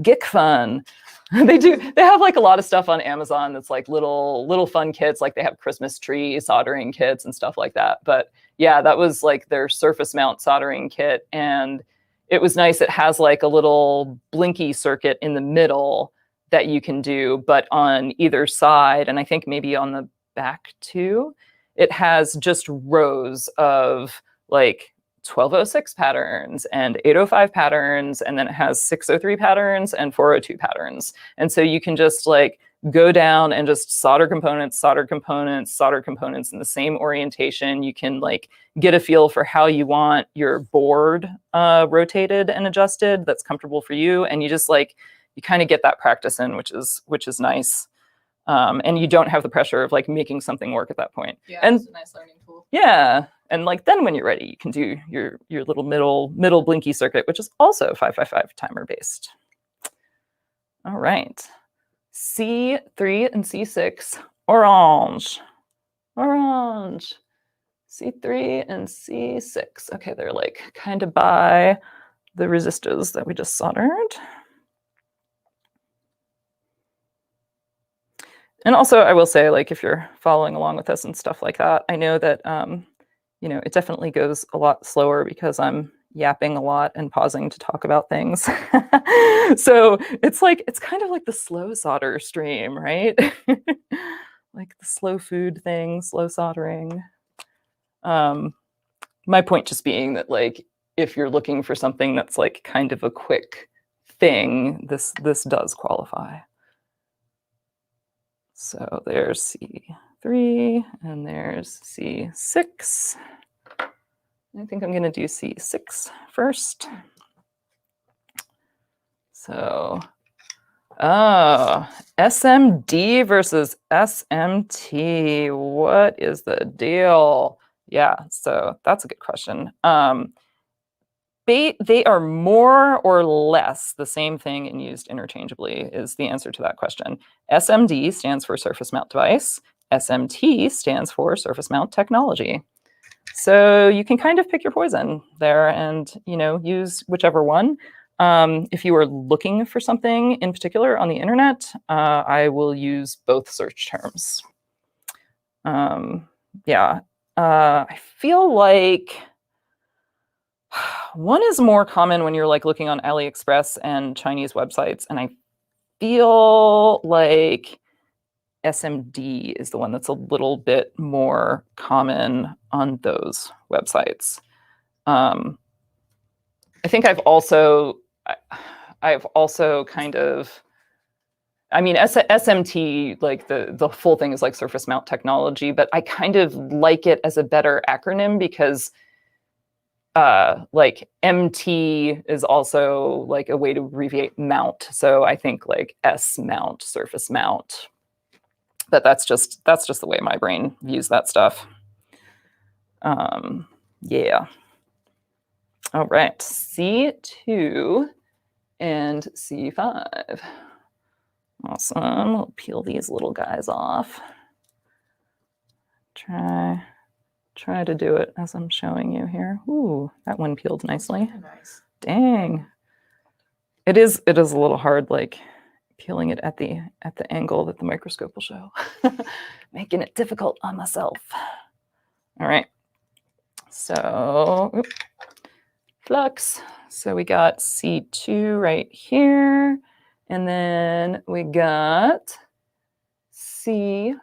Gikfun. They have like a lot of stuff on Amazon that's like little fun kits, like they have Christmas tree soldering kits and stuff like that. But yeah, that was like their surface mount soldering kit, and it was nice. It has like a little blinky circuit in the middle that you can do, but on either side, and I think maybe on the back too, it has just rows of like 1206 patterns and 805 patterns, and then it has 603 patterns and 402 patterns. And so you can just like go down and just solder components in the same orientation. You can like get a feel for how you want your board rotated and adjusted that's comfortable for you. And you just like, you kind of get that practice in, which is nice. And you don't have the pressure of like making something work at that point. Yeah, and it's a nice learning tool. Yeah. And like then when you're ready, you can do your little middle blinky circuit, which is also 555 timer based. All right. C3 and C6, orange. C3 and C6. Okay, they're like kind of by the resistors that we just soldered. And also, I will say, like, if you're following along with us and stuff like that, I know that, it definitely goes a lot slower because I'm yapping a lot and pausing to talk about things. So it's kind of like the slow solder stream, right? Like the slow food thing, slow soldering. My point just being that, like, if you're looking for something that's like kind of a quick thing, this does qualify. So there's C3 and there's C6. I think I'm going to do C6 first. So, SMD versus SMT. What is the deal? Yeah, so that's a good question. They are more or less the same thing and used interchangeably is the answer to that question. SMD stands for surface mount device. SMT stands for surface mount technology. So you can kind of pick your poison there and, you know, use whichever one. If you are looking for something in particular on the internet, I will use both search terms. Yeah, I feel like one is more common when you're like looking on AliExpress and Chinese websites, and I feel like SMD is the one that's a little bit more common on those websites. I think I've also kind of, I mean, SMT, like the full thing is like surface mount technology, but I kind of like it as a better acronym because like MT is also like a way to abbreviate mount. So I think like S mount, surface mount, but that's just the way my brain views that stuff. Yeah. All right, C2 and C5. Awesome. We'll peel these little guys off. Try to do it as I'm showing you here. Ooh, that one peeled nicely. Nice. Dang. It is a little hard, like peeling it at the angle that the microscope will show, making it difficult on myself. All right. So, flux. So we got C2 right here. And then we got C5,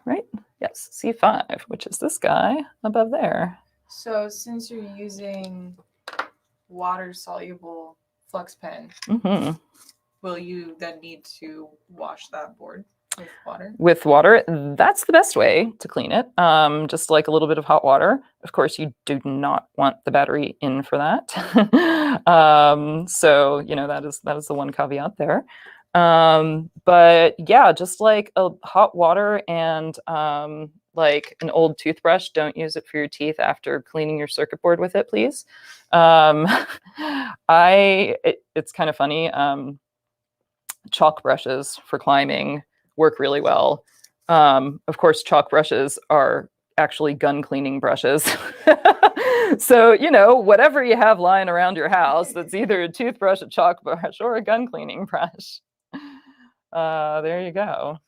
right? Yes, C5, which is this guy above there. So since you're using water-soluble flux pen, will you then need to wash that board with water? With water, that's the best way to clean it. Just like a little bit of hot water. Of course, you do not want the battery in for that. So, you know, that is the one caveat there. But yeah, just like a hot water and like an old toothbrush, don't use it for your teeth after cleaning your circuit board with it, please. It's kind of funny. Chalk brushes for climbing work really well. Of course, chalk brushes are actually gun cleaning brushes. So, you know, whatever you have lying around your house, that's either a toothbrush, a chalk brush, or a gun cleaning brush. There you go.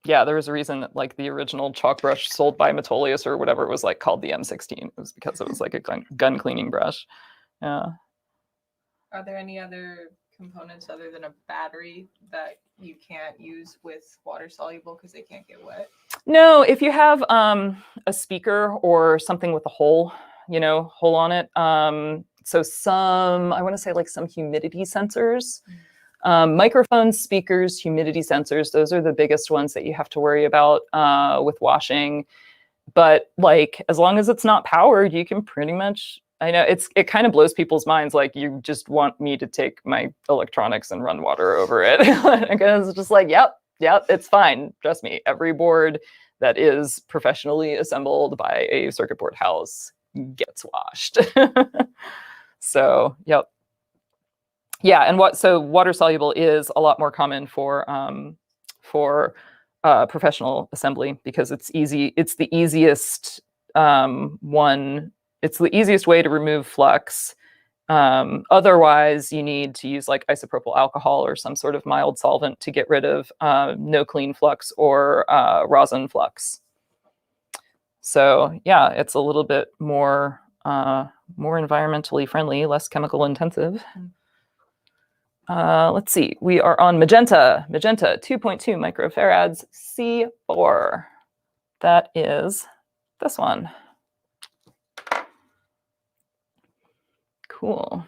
Yeah, there was a reason that like the original chalk brush sold by Metallized or whatever it was like called the M16. It was because it was like a gun cleaning brush. Yeah. Are there any other components other than a battery that you can't use with water soluble because they can't get wet? No, if you have a speaker or something with a hole, you know, hole on it. So some, I want to say like some humidity sensors, microphones, speakers, humidity sensors, those are the biggest ones that you have to worry about with washing. But like, as long as it's not powered, you can pretty much, I know it kind of blows people's minds. Like you just want me to take my electronics and run water over it. Because it's just like, yep, it's fine. Trust me, every board that is professionally assembled by a circuit board house gets washed. So, yep. Yeah, and so water soluble is a lot more common for professional assembly because it's easy. It's the easiest one. It's the easiest way to remove flux. Otherwise, you need to use like isopropyl alcohol or some sort of mild solvent to get rid of no clean flux or rosin flux. So yeah, it's a little bit more environmentally friendly, less chemical intensive. Let's see, we are on magenta 2.2 microfarads C4. That is this one. Cool.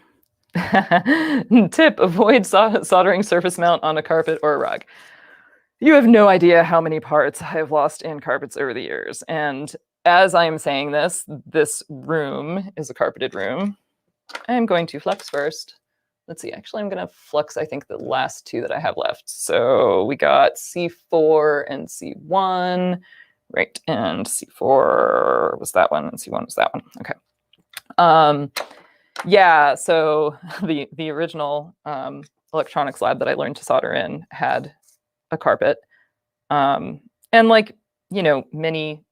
Tip, avoid soldering surface mount on a carpet or a rug. You have no idea how many parts I have lost in carpets over the years. And as I am saying this, this room is a carpeted room. I'm going to flux first. Let's see, actually, I'm going to flux, I think, the last two that I have left. So we got C4 and C1, right? And C4 was that one, and C1 was that one. Okay. Yeah, so the original electronics lab that I learned to solder in had a carpet. And like, you know, many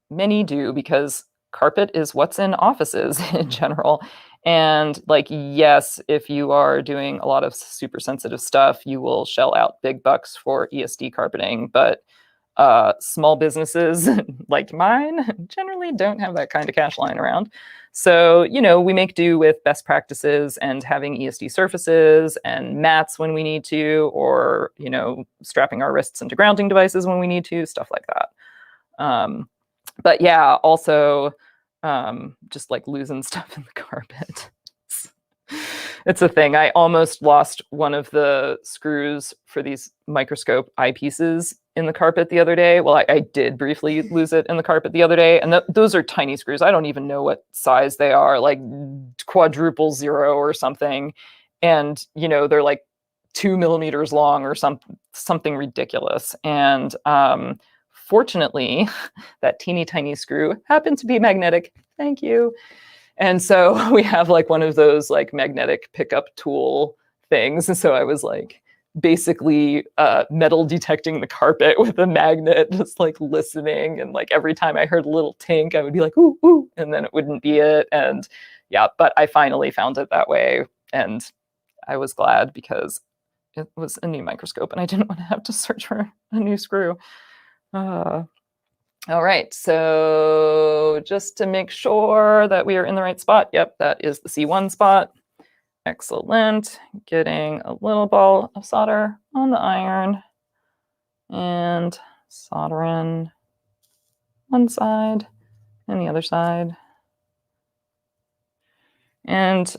do, because carpet is what's in offices in general. And like, yes, if you are doing a lot of super sensitive stuff, you will shell out big bucks for ESD carpeting. But small businesses like mine generally don't have that kind of cash lying around. So, you know, we make do with best practices and having ESD surfaces and mats when we need to, or, you know, strapping our wrists into grounding devices when we need to, stuff like that. But yeah, also just like losing stuff in the carpet. It's a thing. I almost lost one of the screws for these microscope eyepieces in the carpet the other day. Well, I did briefly lose it in the carpet the other day. And those are tiny screws. I don't even know what size they are, like quadruple zero or something. And, you know, they're like 2 millimeters long or something ridiculous. And fortunately, that teeny tiny screw happened to be magnetic. Thank you. And so we have like one of those like magnetic pickup tool things. And so I was like basically metal detecting the carpet with a magnet, just like listening. And like every time I heard a little tink, I would be like, ooh, ooh, and then it wouldn't be it. And yeah, but I finally found it that way. And I was glad because it was a new microscope and I didn't want to have to search for a new screw. All right, so just to make sure that we are in the right spot. Yep, that is the C1 spot. Excellent. Getting a little ball of solder on the iron and soldering one side and the other side. And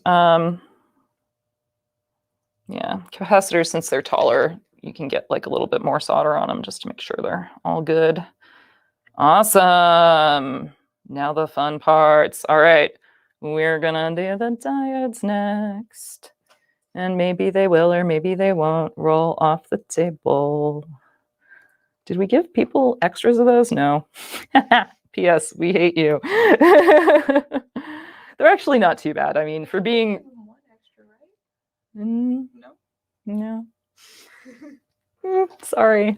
yeah, capacitors, since they're taller, you can get like a little bit more solder on them just to make sure they're all good. Awesome. Now the fun parts. All right, we're gonna do the diodes next. And maybe they will or maybe they won't roll off the table. Did we give people extras of those? No. P.S. We hate you. They're actually not too bad. I mean, for being... One extra, right? No. Sorry.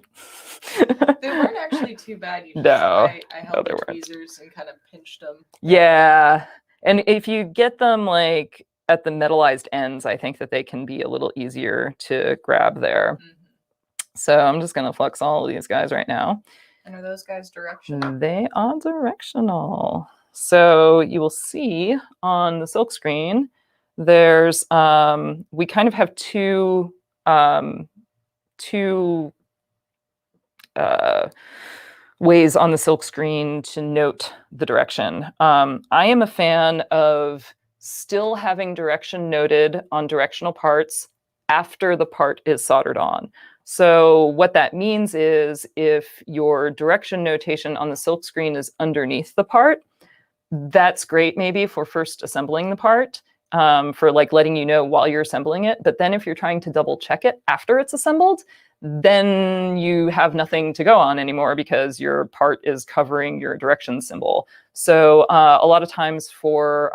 They weren't actually too bad. You just, No, I held the weren't. tweezers and kind of pinched them. Yeah. And if you get them like at the metallized ends, I think that they can be a little easier to grab there. Mm-hmm. So I'm just going to flux all of these guys right now. And are those guys directional? They are directional. So you will see on the silk screen, there's, we kind of have two ways on the silk screen to note the direction. I am a fan of still having direction noted on directional parts after the part is soldered on. So what that means is if your direction notation on the silk screen is underneath the part, that's great maybe for first assembling the part, for like letting you know while you're assembling it. But then if you're trying to double check it after it's assembled, then you have nothing to go on anymore because your part is covering your direction symbol. So a lot of times for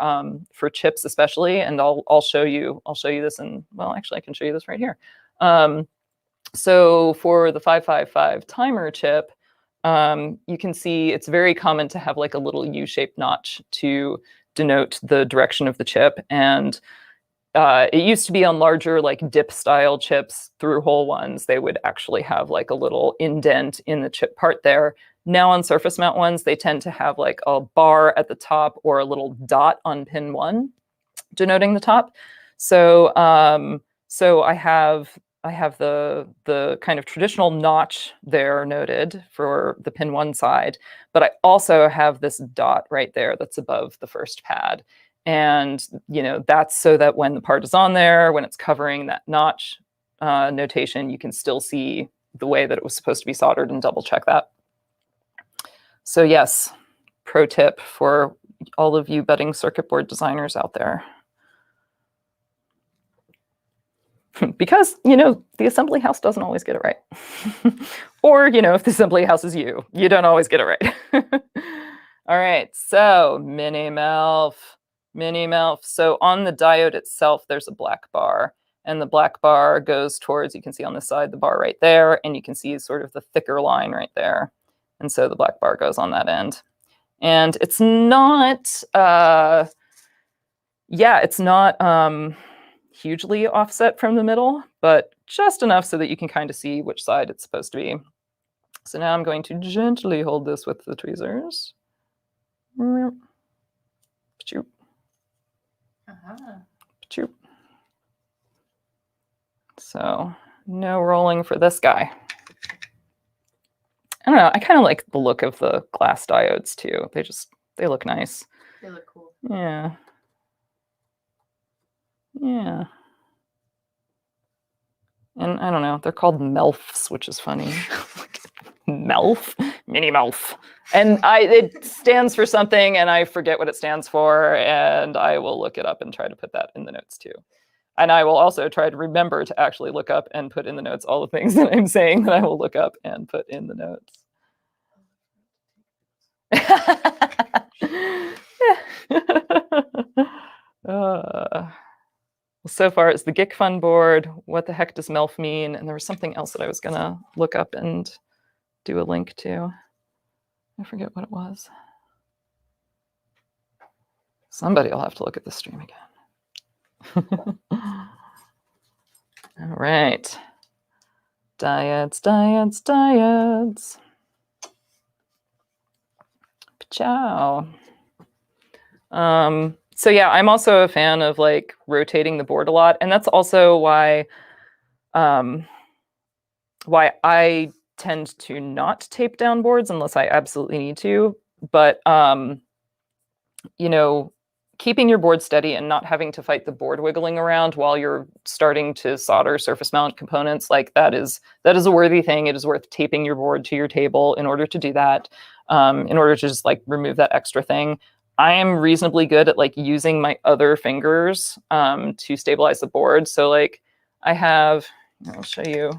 chips especially, and I'll show you this, and well, actually I can show you this right here. So for the 555 timer chip, you can see it's very common to have like a little U-shaped notch to denote the direction of the chip. And it used to be on larger like dip style chips, through hole ones, they would actually have like a little indent in the chip part there. Now on surface mount ones, they tend to have like a bar at the top or a little dot on pin 1 denoting the top. So so I have the kind of traditional notch there noted for the pin 1 side, but I also have this dot right there that's above the first pad. And, you know, that's so that when the part is on there, when it's covering that notch notation, you can still see the way that it was supposed to be soldered and double check that. So yes, pro tip for all of you budding circuit board designers out there. Because, you know, the assembly house doesn't always get it right. Or, you know, if the assembly house is you don't always get it right. All right, so mini MELF. So on the diode itself, there's a black bar. And the black bar goes towards, you can see on this side, the bar right there. And you can see sort of the thicker line right there. And so the black bar goes on that end. And it's not, it's not hugely offset from the middle, but just enough so that you can kind of see which side it's supposed to be. So now I'm going to gently hold this with the tweezers. So no rolling for this guy. I don't know. I kind of like the look of the glass diodes too. They look nice. They look cool. Yeah. Yeah. And I don't know, they're called MELFs, which is funny. MELF? Mini MELF. And it stands for something and I forget what it stands for, and I will look it up and try to put that in the notes too. And I will also try to remember to actually look up and put in the notes all the things that I'm saying that I will look up and put in the notes. So far it's the Gikfun board. What the heck does MELF mean? And there was something else that I was gonna look up and do a link to. I forget what it was. Somebody will have to look at the stream again. All right. Diodes. Ciao. So yeah, I'm also a fan of like rotating the board a lot, and that's also why I tend to not tape down boards unless I absolutely need to. But you know, keeping your board steady and not having to fight the board wiggling around while you're starting to solder surface mount components, like that is a worthy thing. It is worth taping your board to your table in order to do that, in order to just like remove that extra thing. I am reasonably good at like using my other fingers to stabilize the board. So like I have, I'll show you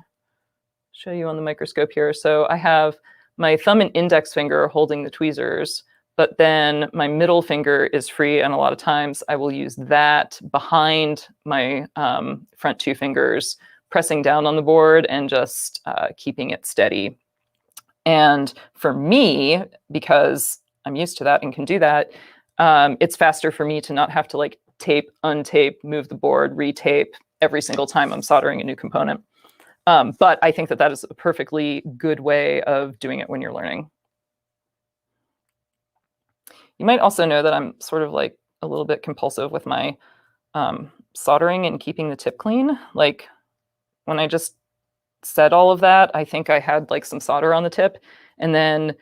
on the microscope here. So I have my thumb and index finger holding the tweezers, but then my middle finger is free. And a lot of times I will use that behind my front two fingers, pressing down on the board and just keeping it steady. And for me, because I'm used to that and can do that, it's faster for me to not have to like tape, untape, move the board, retape every single time I'm soldering a new component. But I think that is a perfectly good way of doing it when you're learning. You might also know that I'm sort of like a little bit compulsive with my soldering and keeping the tip clean. Like when I just said all of that, I think I had like some solder on the tip, and then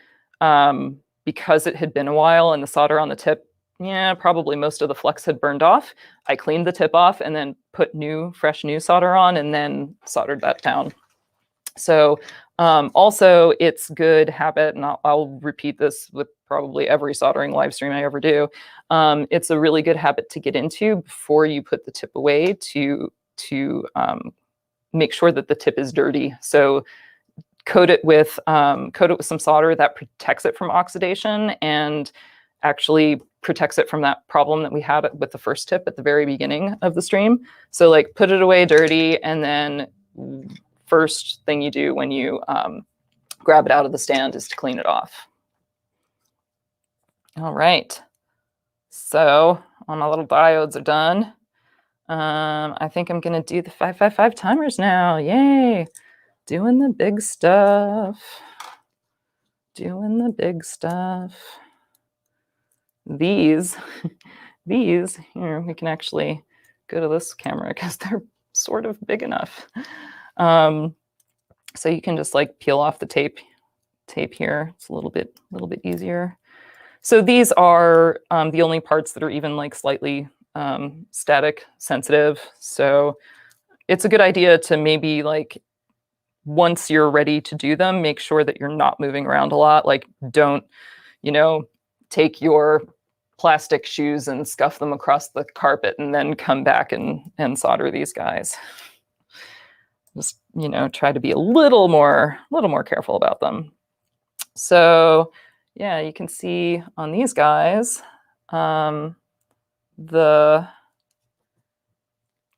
because it had been a while and the solder on the tip, probably most of the flux had burned off, I cleaned the tip off and then put fresh new solder on and then soldered that down. So also it's good habit, and I'll repeat this with probably every soldering live stream I ever do. It's a really good habit to get into before you put the tip away to make sure that the tip is dirty. So coat it with some solder that protects it from oxidation and actually protects it from that problem that we had with the first tip at the very beginning of the stream. So like put it away dirty, and then first thing you do when you grab it out of the stand is to clean it off. All right, so all my little diodes are done. I think I'm gonna do the 555 timers now. Yay, doing the big stuff. Doing the big stuff. These here, we can actually go to this camera because they're sort of big enough. So you can just like peel off the tape here. It's a little bit easier. So these are the only parts that are even like slightly static sensitive. So it's a good idea to maybe like, once you're ready to do them, make sure that you're not moving around a lot. Like don't, you know, take your plastic shoes and scuff them across the carpet and then come back and solder these guys. Just, you know, try to be a little more careful about them. So yeah, you can see on these guys, the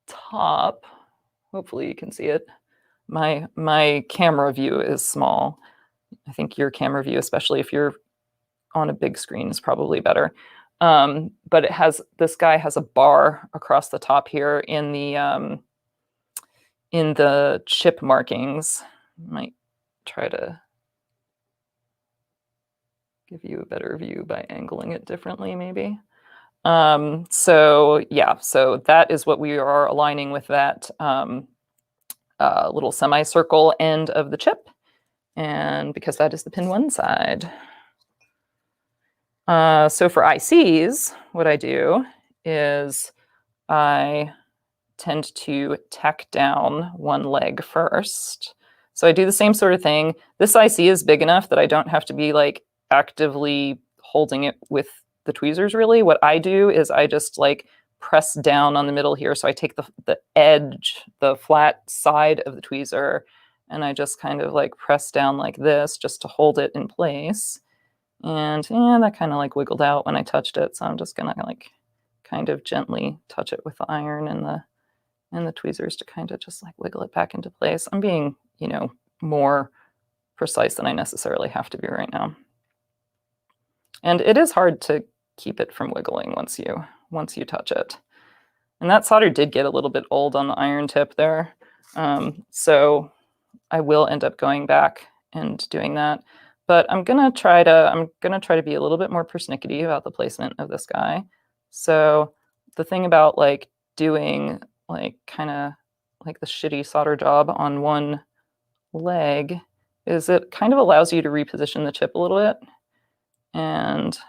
top, hopefully you can see it. My camera view is small. I think your camera view, especially if you're on a big screen, is probably better. But it has, this guy has a bar across the top here in the chip markings. Might try to give you a better view by angling it differently, maybe. So yeah, so that is what we are aligning with that little semicircle end of the chip. And because that is the pin 1 side. So for ICs, what I do is I tend to tack down one leg first. So I do the same sort of thing. This IC is big enough that I don't have to be like actively holding it with the tweezers really. What I do is I just like press down on the middle here. So I take the edge, the flat side of the tweezer, and I just kind of like press down like this just to hold it in place. And yeah, that kind of like wiggled out when I touched it. So I'm just gonna like kind of gently touch it with the iron and the tweezers to kind of just like wiggle it back into place. I'm being, you know, more precise than I necessarily have to be right now. And it is hard to keep it from wiggling once you touch it. And that solder did get a little bit old on the iron tip there. So I will end up going back and doing that. But I'm gonna try to be a little bit more persnickety about the placement of this guy. So the thing about like doing like kind of like the shitty solder job on one leg is it kind of allows you to reposition the chip a little bit and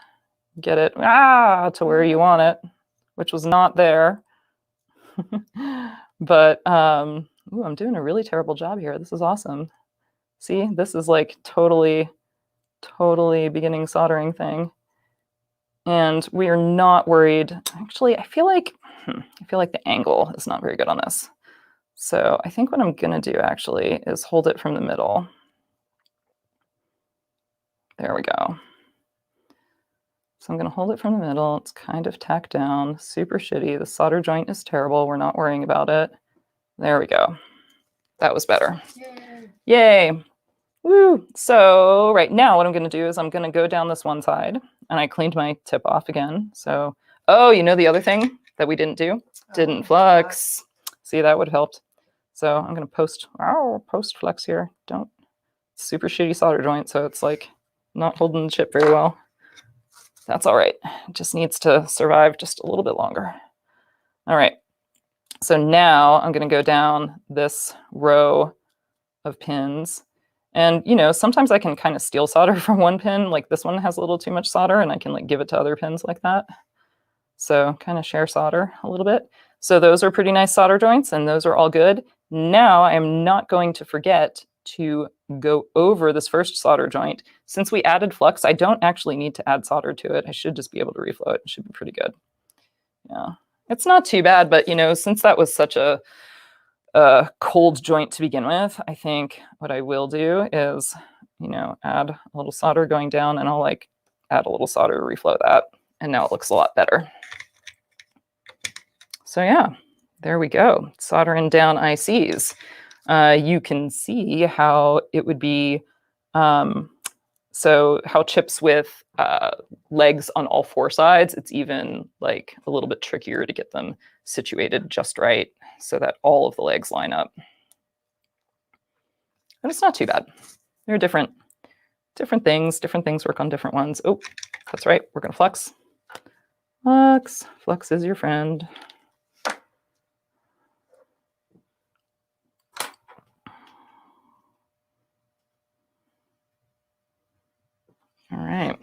get it to where you want it, which was not there. But ooh, I'm doing a really terrible job here. This is awesome. See, this is like totally beginning soldering thing. And we are not worried. Actually, I feel like the angle is not very good on this. So I think what I'm gonna do actually is hold it from the middle. There we go. So I'm gonna hold it from the middle. It's kind of tacked down, super shitty. The solder joint is terrible. We're not worrying about it. There we go. That was better. Yay. Woo. So right now what I'm gonna do is I'm gonna go down this one side, and I cleaned my tip off again. So, oh, you know the other thing that we didn't do? Didn't flux. See, that would have helped. So I'm gonna post flex here. Super shitty solder joint, so it's like not holding the chip very well. That's all right. It just needs to survive just a little bit longer. All right. So now I'm gonna go down this row of pins. And, you know, sometimes I can kind of steel solder from one pin. Like this one has a little too much solder and I can like give it to other pins like that. So kind of share solder a little bit. So those are pretty nice solder joints and those are all good. Now I am not going to forget to go over this first solder joint. Since we added flux, I don't actually need to add solder to it. I should just be able to reflow it. It should be pretty good. Yeah, it's not too bad, but you know, since that was such a cold joint to begin with, I think what I will do is, you know, add a little solder going down and I'll like add a little solder to reflow that. And now it looks a lot better. So yeah, there we go. Soldering down ICs. You can see how it would be, so how chips with legs on all four sides, it's even like a little bit trickier to get them situated just right so that all of the legs line up. But it's not too bad. They're different things. Different things work on different ones. Oh, that's right. We're going to flux. Flux is your friend. All right.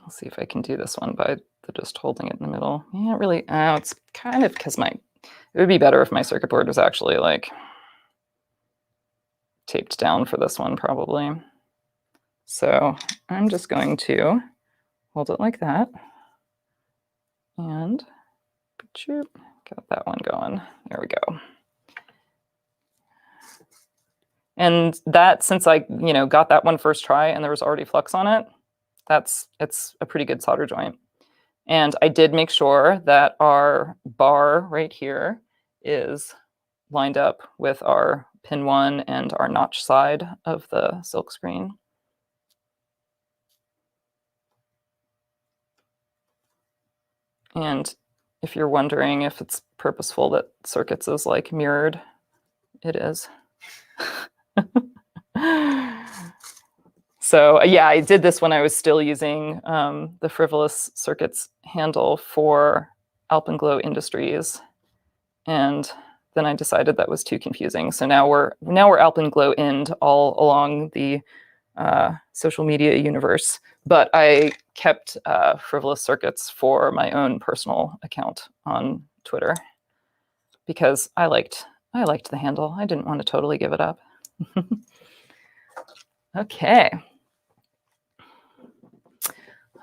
Let's see if I can do this one by just holding it in the middle. Yeah, really, oh, it's kind of because it would be better if my circuit board was actually like taped down for this one probably. So I'm just going to hold it like that and got that one going. There we go. And that, since I, got that one first try and there was already flux on it, it's a pretty good solder joint. And I did make sure that our bar right here is lined up with our pin 1 and our notch side of the silk screen. And if you're wondering if it's purposeful that circuits is like mirrored, it is. So yeah, I did this when I was still using the frivolous circuits handle for Alpenglow Industries, and then I decided that was too confusing. So now we're Alpenglow-ind all along the social media universe, but I kept frivolous circuits for my own personal account on Twitter because I liked the handle. I didn't want to totally give it up. Okay.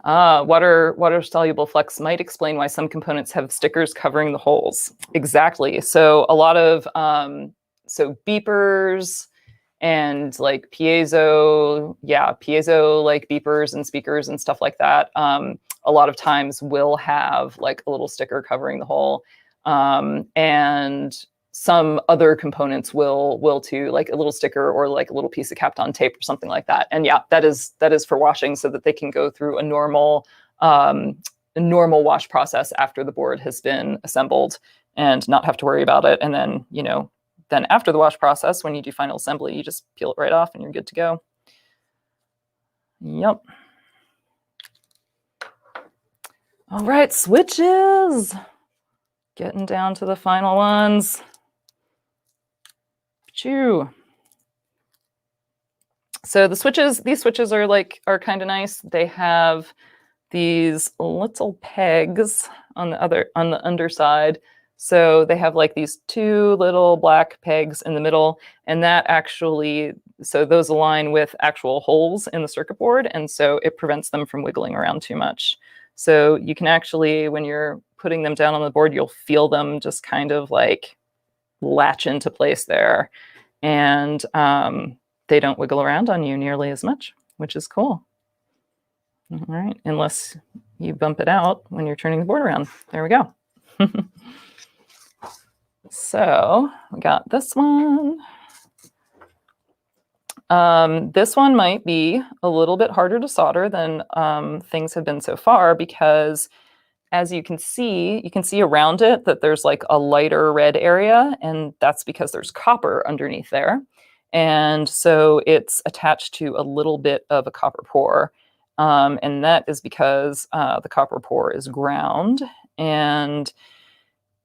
Water-soluble flux might explain why some components have stickers covering the holes. Exactly. So a lot of beepers and like piezo like beepers and speakers and stuff like that. A lot of times will have like a little sticker covering the hole, and some other components will too, like a little sticker or like a little piece of Kapton tape or something like that. And yeah, that is for washing so that they can go through a normal wash process after the board has been assembled and not have to worry about it. And then, then after the wash process, when you do final assembly, you just peel it right off and you're good to go. Yep. All right, switches. Getting down to the final ones. Choo. So these switches are kind of nice. They have these little pegs on the underside. So they have like these 2 little black pegs in the middle, and that actually, so those align with actual holes in the circuit board, and so it prevents them from wiggling around too much. So you can actually, when you're putting them down on the board, you'll feel them just kind of like latch into place there, and they don't wiggle around on you nearly as much, which is cool. All right, unless you bump it out when you're turning the board around. There we go. So we got this one. This one might be a little bit harder to solder than things have been so far, because as you can see around it that there's like a lighter red area, and that's because there's copper underneath there. And so it's attached to a little bit of a copper pore. And that is because the copper pore is ground. And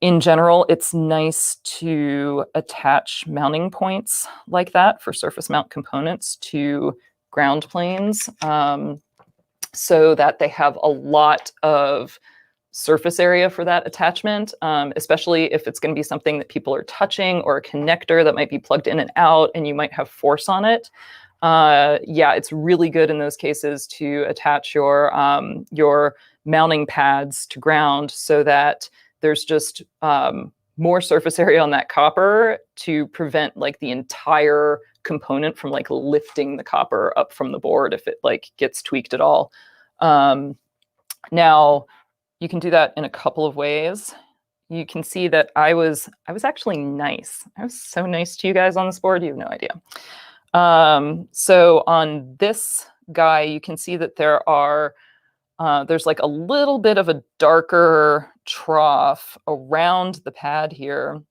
in general, it's nice to attach mounting points like that for surface mount components to ground planes, so that they have a lot of surface area for that attachment, especially if it's going to be something that people are touching, or a connector that might be plugged in and out and you might have force on it. Yeah, it's really good in those cases to attach your mounting pads to ground, so that there's just more surface area on that copper to prevent like the entire component from like lifting the copper up from the board if it like gets tweaked at all. Now, you can do that in a couple of ways. You can see that I was actually nice. I was so nice to you guys on this board, you have no idea. So on this guy, you can see that there's like a little bit of a darker trough around the pad here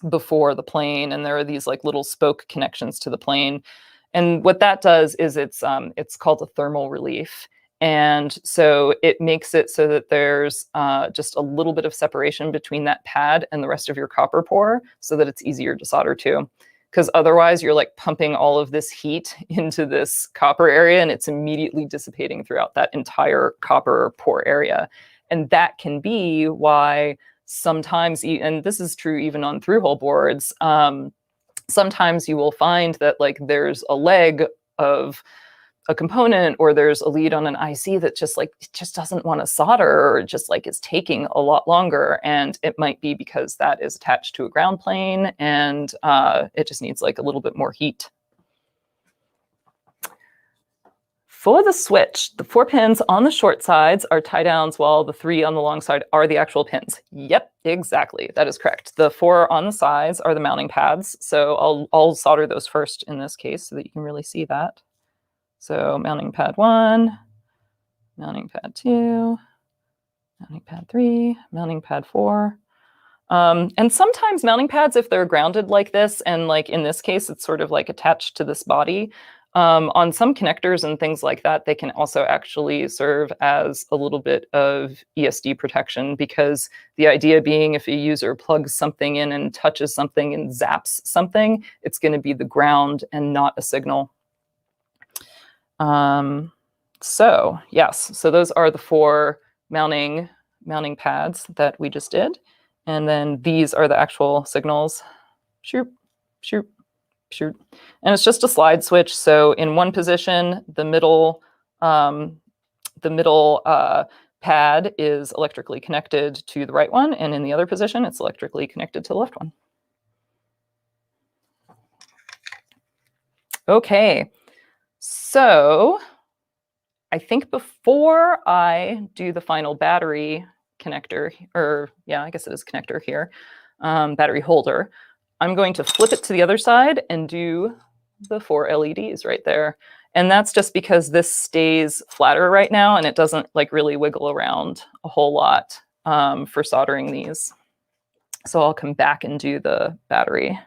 before the plane, and there are these like little spoke connections to the plane. And what that does is it's called a thermal relief. And so it makes it so that there's just a little bit of separation between that pad and the rest of your copper pore, so that it's easier to solder to. because otherwise you're like pumping all of this heat into this copper area and it's immediately dissipating throughout that entire copper pore area. And that can be why sometimes, and this is true even on through-hole boards, sometimes you will find that like there's a leg of a component or there's a lead on an IC that just like it just doesn't want to solder, or just like is taking a lot longer, and it might be because that is attached to a ground plane and it just needs like a little bit more heat. For the switch, the 4 pins on the short sides are tie downs while the 3 on the long side are the actual pins. Yep, exactly. That is correct. The 4 on the sides are the mounting pads. So I'll solder those first in this case so that you can really see that. So mounting pad 1, mounting pad 2, mounting pad 3, mounting pad 4. And sometimes mounting pads, if they're grounded like this, and like in this case, it's sort of like attached to this body, on some connectors and things like that, they can also actually serve as a little bit of ESD protection, because the idea being if a user plugs something in and touches something and zaps something, it's going to be the ground and not a signal. So yes, so those are the 4 mounting pads that we just did. And then these are the actual signals. Shoot, shoot, shoot. And it's just a slide switch. So in one position, the middle pad is electrically connected to the right one. And in the other position, it's electrically connected to the left one. Okay. So I think before I do the final battery connector, or yeah, I guess it is connector here, battery holder, I'm going to flip it to the other side and do the 4 LEDs right there. And that's just because this stays flatter right now and it doesn't like really wiggle around a whole lot for soldering these. So I'll come back and do the battery.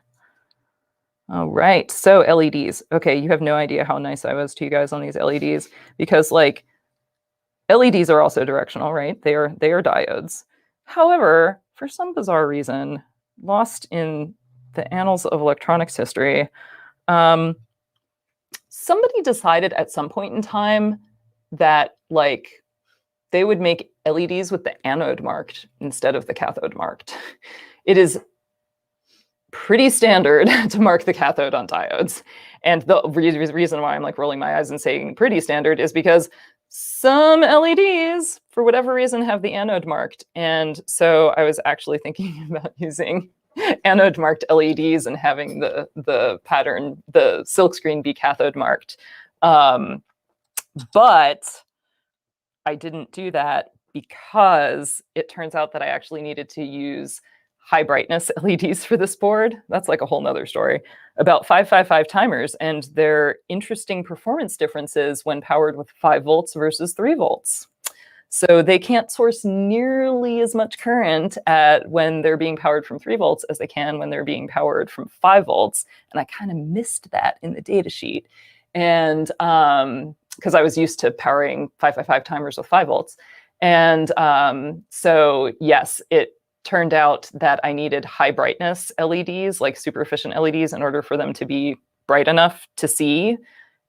All right, so LEDs. Okay, you have no idea how nice I was to you guys on these LEDs, because like LEDs are also directional, right? They are diodes. However, for some bizarre reason, lost in the annals of electronics history, somebody decided at some point in time that like they would make LEDs with the anode marked instead of the cathode marked. It is pretty standard to mark the cathode on diodes. And the reason why I'm like rolling my eyes and saying pretty standard is because some LEDs, for whatever reason, have the anode marked. And so I was actually thinking about using anode marked LEDs and having the pattern, the silkscreen, be cathode marked. But I didn't do that because it turns out that I actually needed to use high brightness LEDs for this board. That's like a whole nother story about 555 timers and their interesting performance differences when powered with 5 volts versus 3 volts. So they can't source nearly as much current when they're being powered from 3 volts as they can when they're being powered from 5 volts. And I kind of missed that in the data sheet. And because I was used to powering 555 timers with 5 volts. And so yes, it turned out that I needed high brightness LEDs, like super efficient LEDs, in order for them to be bright enough to see.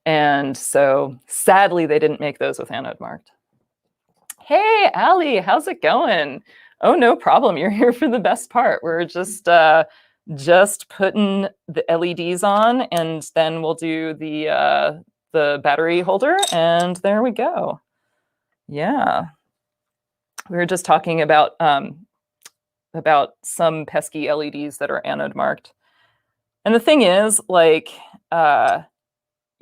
And so sadly, they didn't make those with anode marked. Hey, Allie, how's it going? Oh, no problem. You're here for the best part. We're just putting the LEDs on, and then we'll do the battery holder, and there we go. Yeah. We were just talking about some pesky LEDs that are anode marked. And the thing is, like,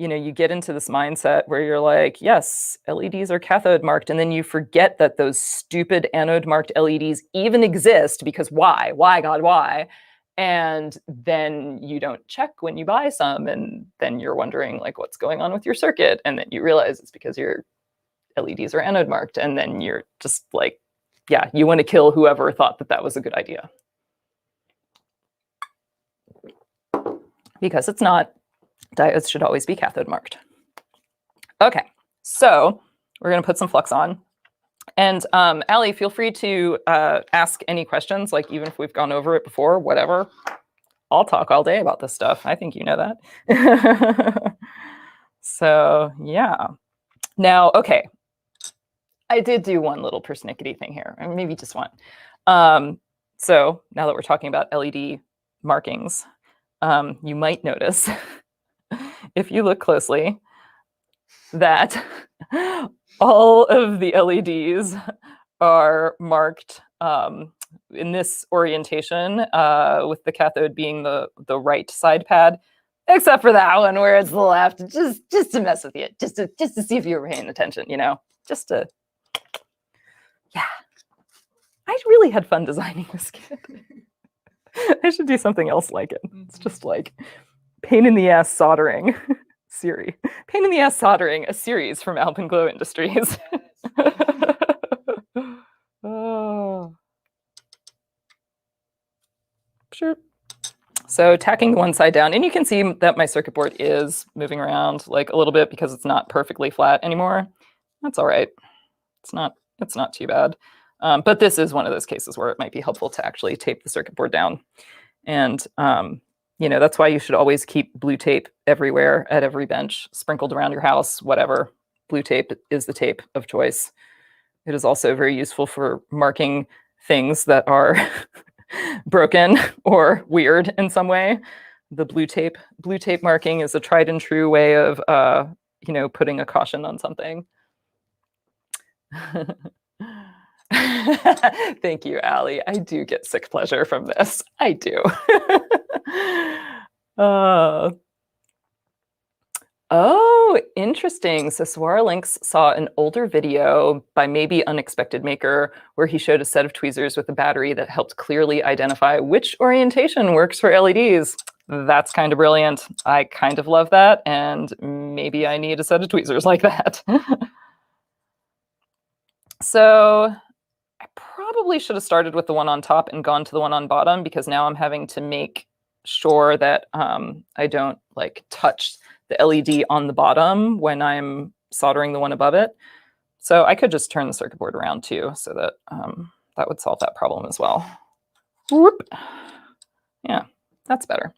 you know, you get into this mindset where you're like, yes, LEDs are cathode marked. And then you forget that those stupid anode marked LEDs even exist, because why? Why, God, why? And then you don't check when you buy some. And then you're wondering, like, what's going on with your circuit? And then you realize it's because your LEDs are anode marked. And then you're just like, yeah, you want to kill whoever thought that that was a good idea. Because it's not. Diodes should always be cathode marked. Okay, so we're going to put some flux on. And Allie, feel free to ask any questions, like even if we've gone over it before, whatever. I'll talk all day about this stuff. I think you know that. So yeah. Now, okay. I did do one little persnickety thing here, or maybe just one. So now that we're talking about LED markings, you might notice, if you look closely, that all of the LEDs are marked in this orientation, with the cathode being the right side pad, except for that one where it's the left, just to mess with you, just to see if you were paying attention, you know, just to, yeah. I really had fun designing this kit. I should do something else like it. It's just like pain in the ass soldering. Siri. Pain in the ass soldering, a series from Alpenglow Industries. Oh. Sure. So tacking the one side down, and you can see that my circuit board is moving around like a little bit because it's not perfectly flat anymore. That's all right. It's not too bad. But this is one of those cases where it might be helpful to actually tape the circuit board down. And, you know, that's why you should always keep blue tape everywhere at every bench, sprinkled around your house, whatever. Blue tape is the tape of choice. It is also very useful for marking things that are broken or weird in some way. The blue tape marking is a tried and true way of, you know, putting a caution on something. Thank you, Allie. I do get sick pleasure from this. I do. Oh, interesting. So Swarlinks saw an older video by maybe Unexpected Maker where he showed a set of tweezers with a battery that helped clearly identify which orientation works for LEDs. That's kind of brilliant. I kind of love that, and maybe I need a set of tweezers like that. So I probably should have started with the one on top and gone to the one on bottom, because now I'm having to make sure that I don't like touch the LED on the bottom when I'm soldering the one above it. So I could just turn the circuit board around too, so that that would solve that problem as well. Whoop. Yeah, that's better.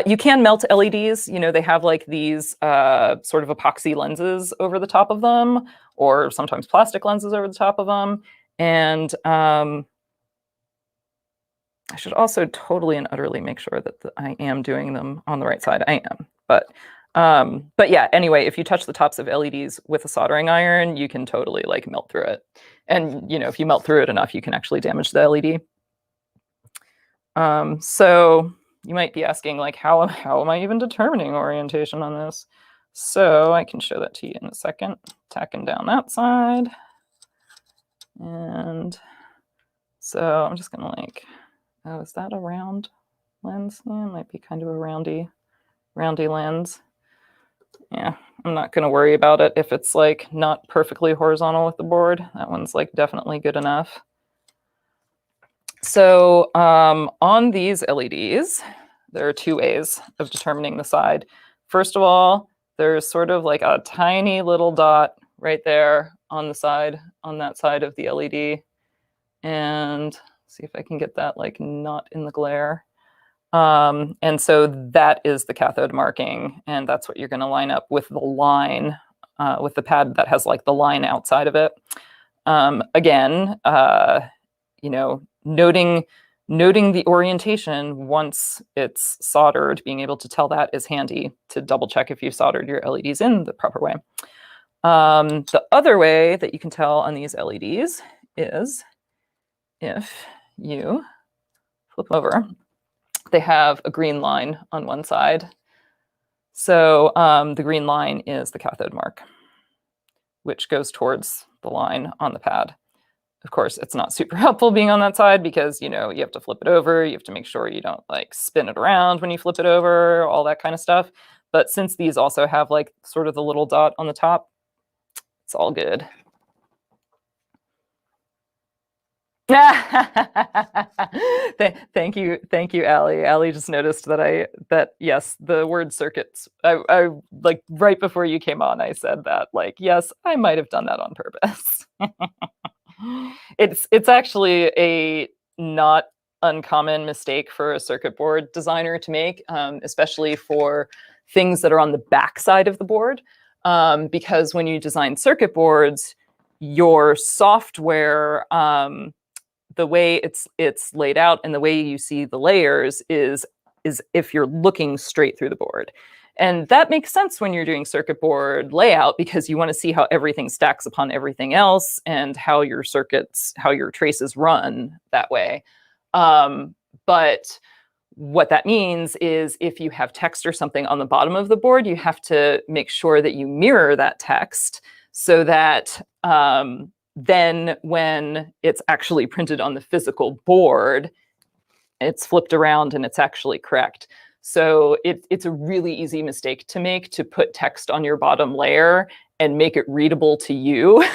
You can melt LEDs. You know, they have like these sort of epoxy lenses over the top of them, or sometimes plastic lenses over the top of them. And I should also totally and utterly make sure that I am doing them on the right side. I am, but yeah, anyway, if you touch the tops of LEDs with a soldering iron, you can totally like melt through it. And, you know, if you melt through it enough, you can actually damage the LED. So you might be asking, like, how am I even determining orientation on this? So I can show that to you in a second. Tacking down that side. And so I'm just gonna like, oh, is that a round lens? Yeah, it might be kind of a roundy lens. Yeah, I'm not gonna worry about it if it's like not perfectly horizontal with the board. That one's like definitely good enough. So on these LEDs, there are two ways of determining the side. First of all, there's sort of like a tiny little dot right there on the side, on that side of the LED. And see if I can get that like not in the glare. And so that is the cathode marking, and that's what you're going to line up with the line, with the pad that has like the line outside of it. Again, you know, noting the orientation once it's soldered, being able to tell that is handy to double check if you've soldered your LEDs in the proper way. The other way that you can tell on these LEDs is if you flip over. They have a green line on one side. So the green line is the cathode mark, which goes towards the line on the pad. Of course, it's not super helpful being on that side because, you know, you have to flip it over. You have to make sure you don't like spin it around when you flip it over, all that kind of stuff. But since these also have like sort of the little dot on the top, it's all good. Thank you, Allie. Allie just noticed that yes, the word circuits. I like right before you came on, I said that like yes, I might have done that on purpose. It's actually a not uncommon mistake for a circuit board designer to make, especially for things that are on the back side of the board. Because when you design circuit boards, your software, the way it's laid out and the way you see the layers is if you're looking straight through the board. And that makes sense when you're doing circuit board layout, because you want to see how everything stacks upon everything else and how your circuits, how your traces run that way. But what that means is if you have text or something on the bottom of the board, you have to make sure that you mirror that text so that then when it's actually printed on the physical board, it's flipped around and it's actually correct. So it's a really easy mistake to make, to put text on your bottom layer and make it readable to you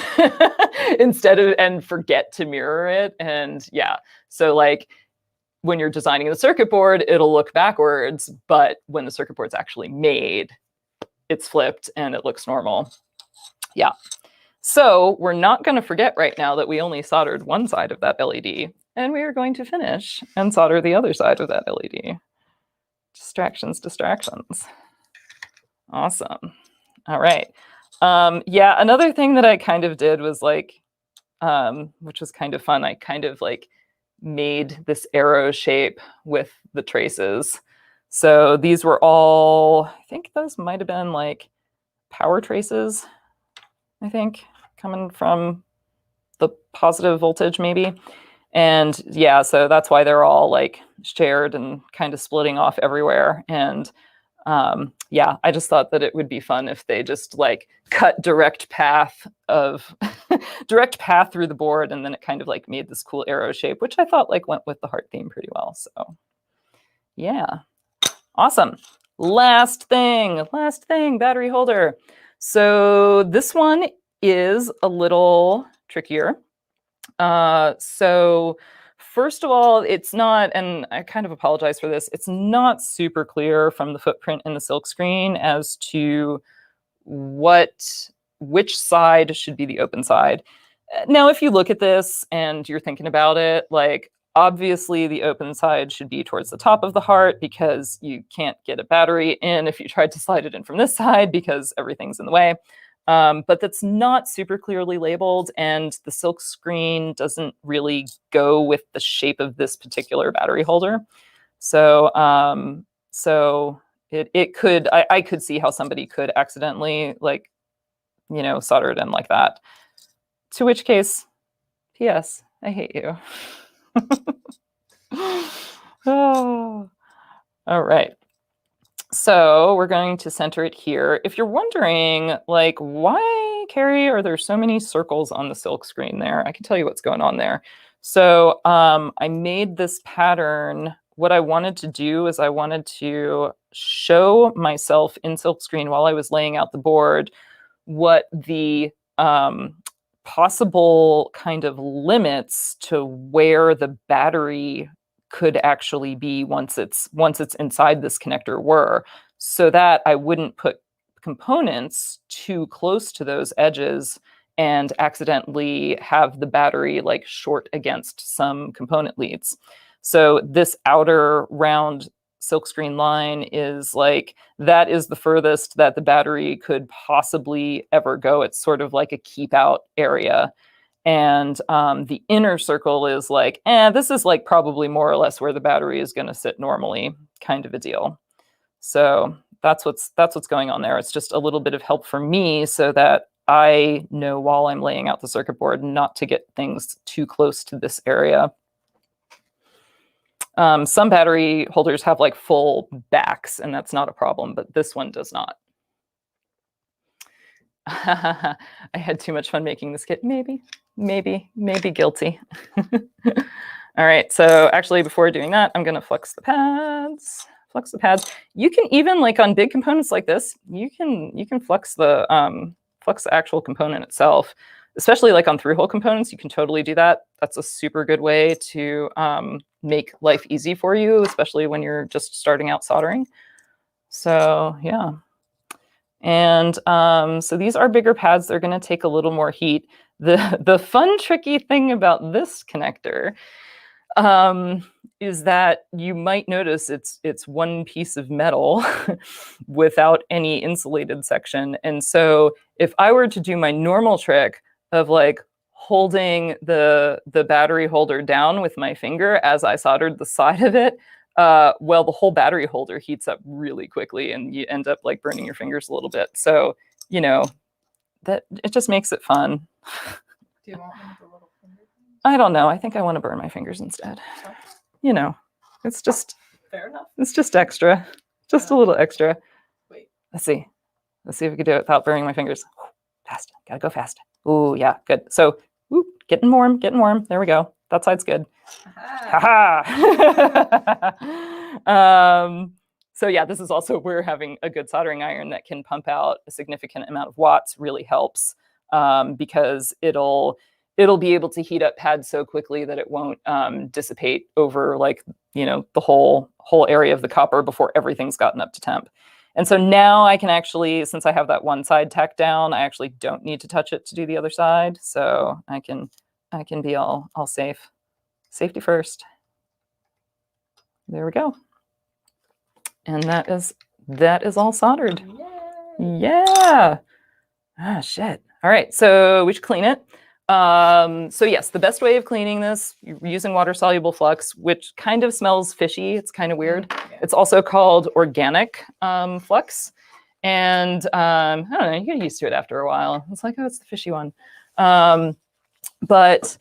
instead of, and forget to mirror it. And yeah, so like when you're designing the circuit board, it'll look backwards, but when the circuit board's actually made, it's flipped and it looks normal. Yeah. So we're not going to forget right now that we only soldered one side of that LED, and we are going to finish and solder the other side of that LED. Distractions, distractions. Awesome. All right. Yeah, another thing that I kind of did was like, which was kind of fun, I kind of like made this arrow shape with the traces. So these were all, I think those might have been like power traces, I think, coming from the positive voltage maybe. And yeah, so that's why they're all like shared and kind of splitting off everywhere. And yeah, I just thought that it would be fun if they just like cut direct path of direct path through the board, and then it kind of like made this cool arrow shape, which I thought like went with the heart theme pretty well. So yeah, awesome. Last thing, battery holder. So this one is a little trickier. So first of all, it's not, and I kind of apologize for this, it's not super clear from the footprint in the silkscreen as to which side should be the open side. Now, if you look at this and you're thinking about it, like obviously the open side should be towards the top of the heart, because you can't get a battery in if you tried to slide it in from this side because everything's in the way. But that's not super clearly labeled, and the silk screen doesn't really go with the shape of this particular battery holder. So, it could, I could see how somebody could accidentally, like, you know, solder it in like that. To which case, P.S., I hate you. Oh. All right. So we're going to center it here. If you're wondering, like, why, Carrie, are there so many circles on the silk screen there? I can tell you what's going on there. So I made this pattern. What I wanted to do is I wanted to show myself in silk screen while I was laying out the board what the possible kind of limits to where the battery could actually be once it's inside this connector were, so that I wouldn't put components too close to those edges and accidentally have the battery like short against some component leads. So this outer round silkscreen line is like, that is the furthest that the battery could possibly ever go. It's sort of like a keep out area. And the inner circle is like, this is like probably more or less where the battery is going to sit normally, kind of a deal. So that's what's going on there. It's just a little bit of help for me so that I know while I'm laying out the circuit board not to get things too close to this area. Some battery holders have like full backs, and that's not a problem, but this one does not. I had too much fun making this kit. Maybe guilty. All right, so actually before doing that, I'm gonna flex the pads. You can even, like on big components like this, you can flex the actual component itself, especially like on through-hole components. You can totally do that. That's a super good way to make life easy for you, especially when you're just starting out soldering. So yeah. And so these are bigger pads. They're going to take a little more heat. The fun, tricky thing about this connector is that you might notice it's one piece of metal without any insulated section. And so if I were to do my normal trick of like holding the battery holder down with my finger as I soldered the side of it, well, the whole battery holder heats up really quickly and you end up like burning your fingers a little bit. So, you know, that it just makes it fun. Do you want one of the little finger things? I don't know. I think I want to burn my fingers instead. Okay. You know, it's just Fair enough. It's just extra, just a little extra. Wait. Let's see if we can do it without burning my fingers. Fast, gotta go fast. Ooh, yeah, good. So, whoop, getting warm. There we go. That side's good. Ha ha. So yeah, this is also where having a good soldering iron that can pump out a significant amount of watts really helps, because it'll be able to heat up pads so quickly that it won't dissipate over like, you know, the whole area of the copper before everything's gotten up to temp. And so now I can actually, since I have that one side tacked down, I actually don't need to touch it to do the other side. So I can be all safe. Safety first. There we go. And that is all soldered. Yay. Yeah. Ah, shit. All right, so we should clean it. So yes, the best way of cleaning this, you're using water-soluble flux, which kind of smells fishy. It's kind of weird. Yeah. It's also called organic flux. And I don't know, you get used to it after a while. It's like, oh, it's the fishy one. But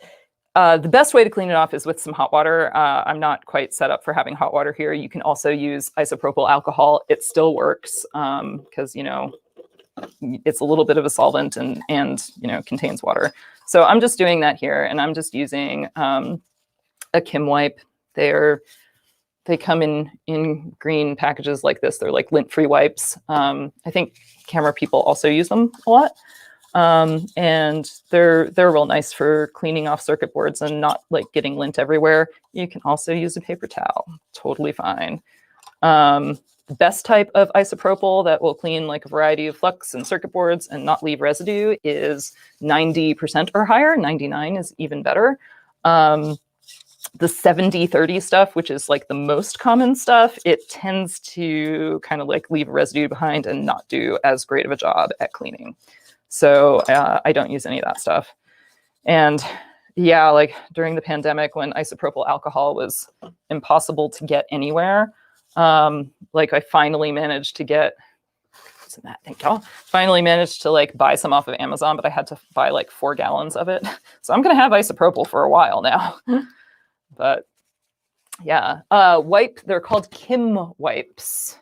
the best way to clean it off is with some hot water. I'm not quite set up for having hot water here. You can also use isopropyl alcohol. It still works because, you know, it's a little bit of a solvent and you know, contains water. So I'm just doing that here, and I'm just using a Kim wipe. They come in green packages like this. They're like lint-free wipes. I think camera people also use them a lot. And they're real nice for cleaning off circuit boards and not like getting lint everywhere. You can also use a paper towel, totally fine. The best type of isopropyl that will clean like a variety of flux and circuit boards and not leave residue is 90% or higher. 99 is even better. The 70-30 stuff, which is like the most common stuff, it tends to kind of like leave residue behind and not do as great of a job at cleaning. So I don't use any of that stuff. And yeah, like during the pandemic when isopropyl alcohol was impossible to get anywhere, like I finally managed to get, thank y'all, finally managed to like buy some off of Amazon, but I had to buy like 4 gallons of it. So I'm going to have isopropyl for a while now. But yeah, they're called Kim wipes,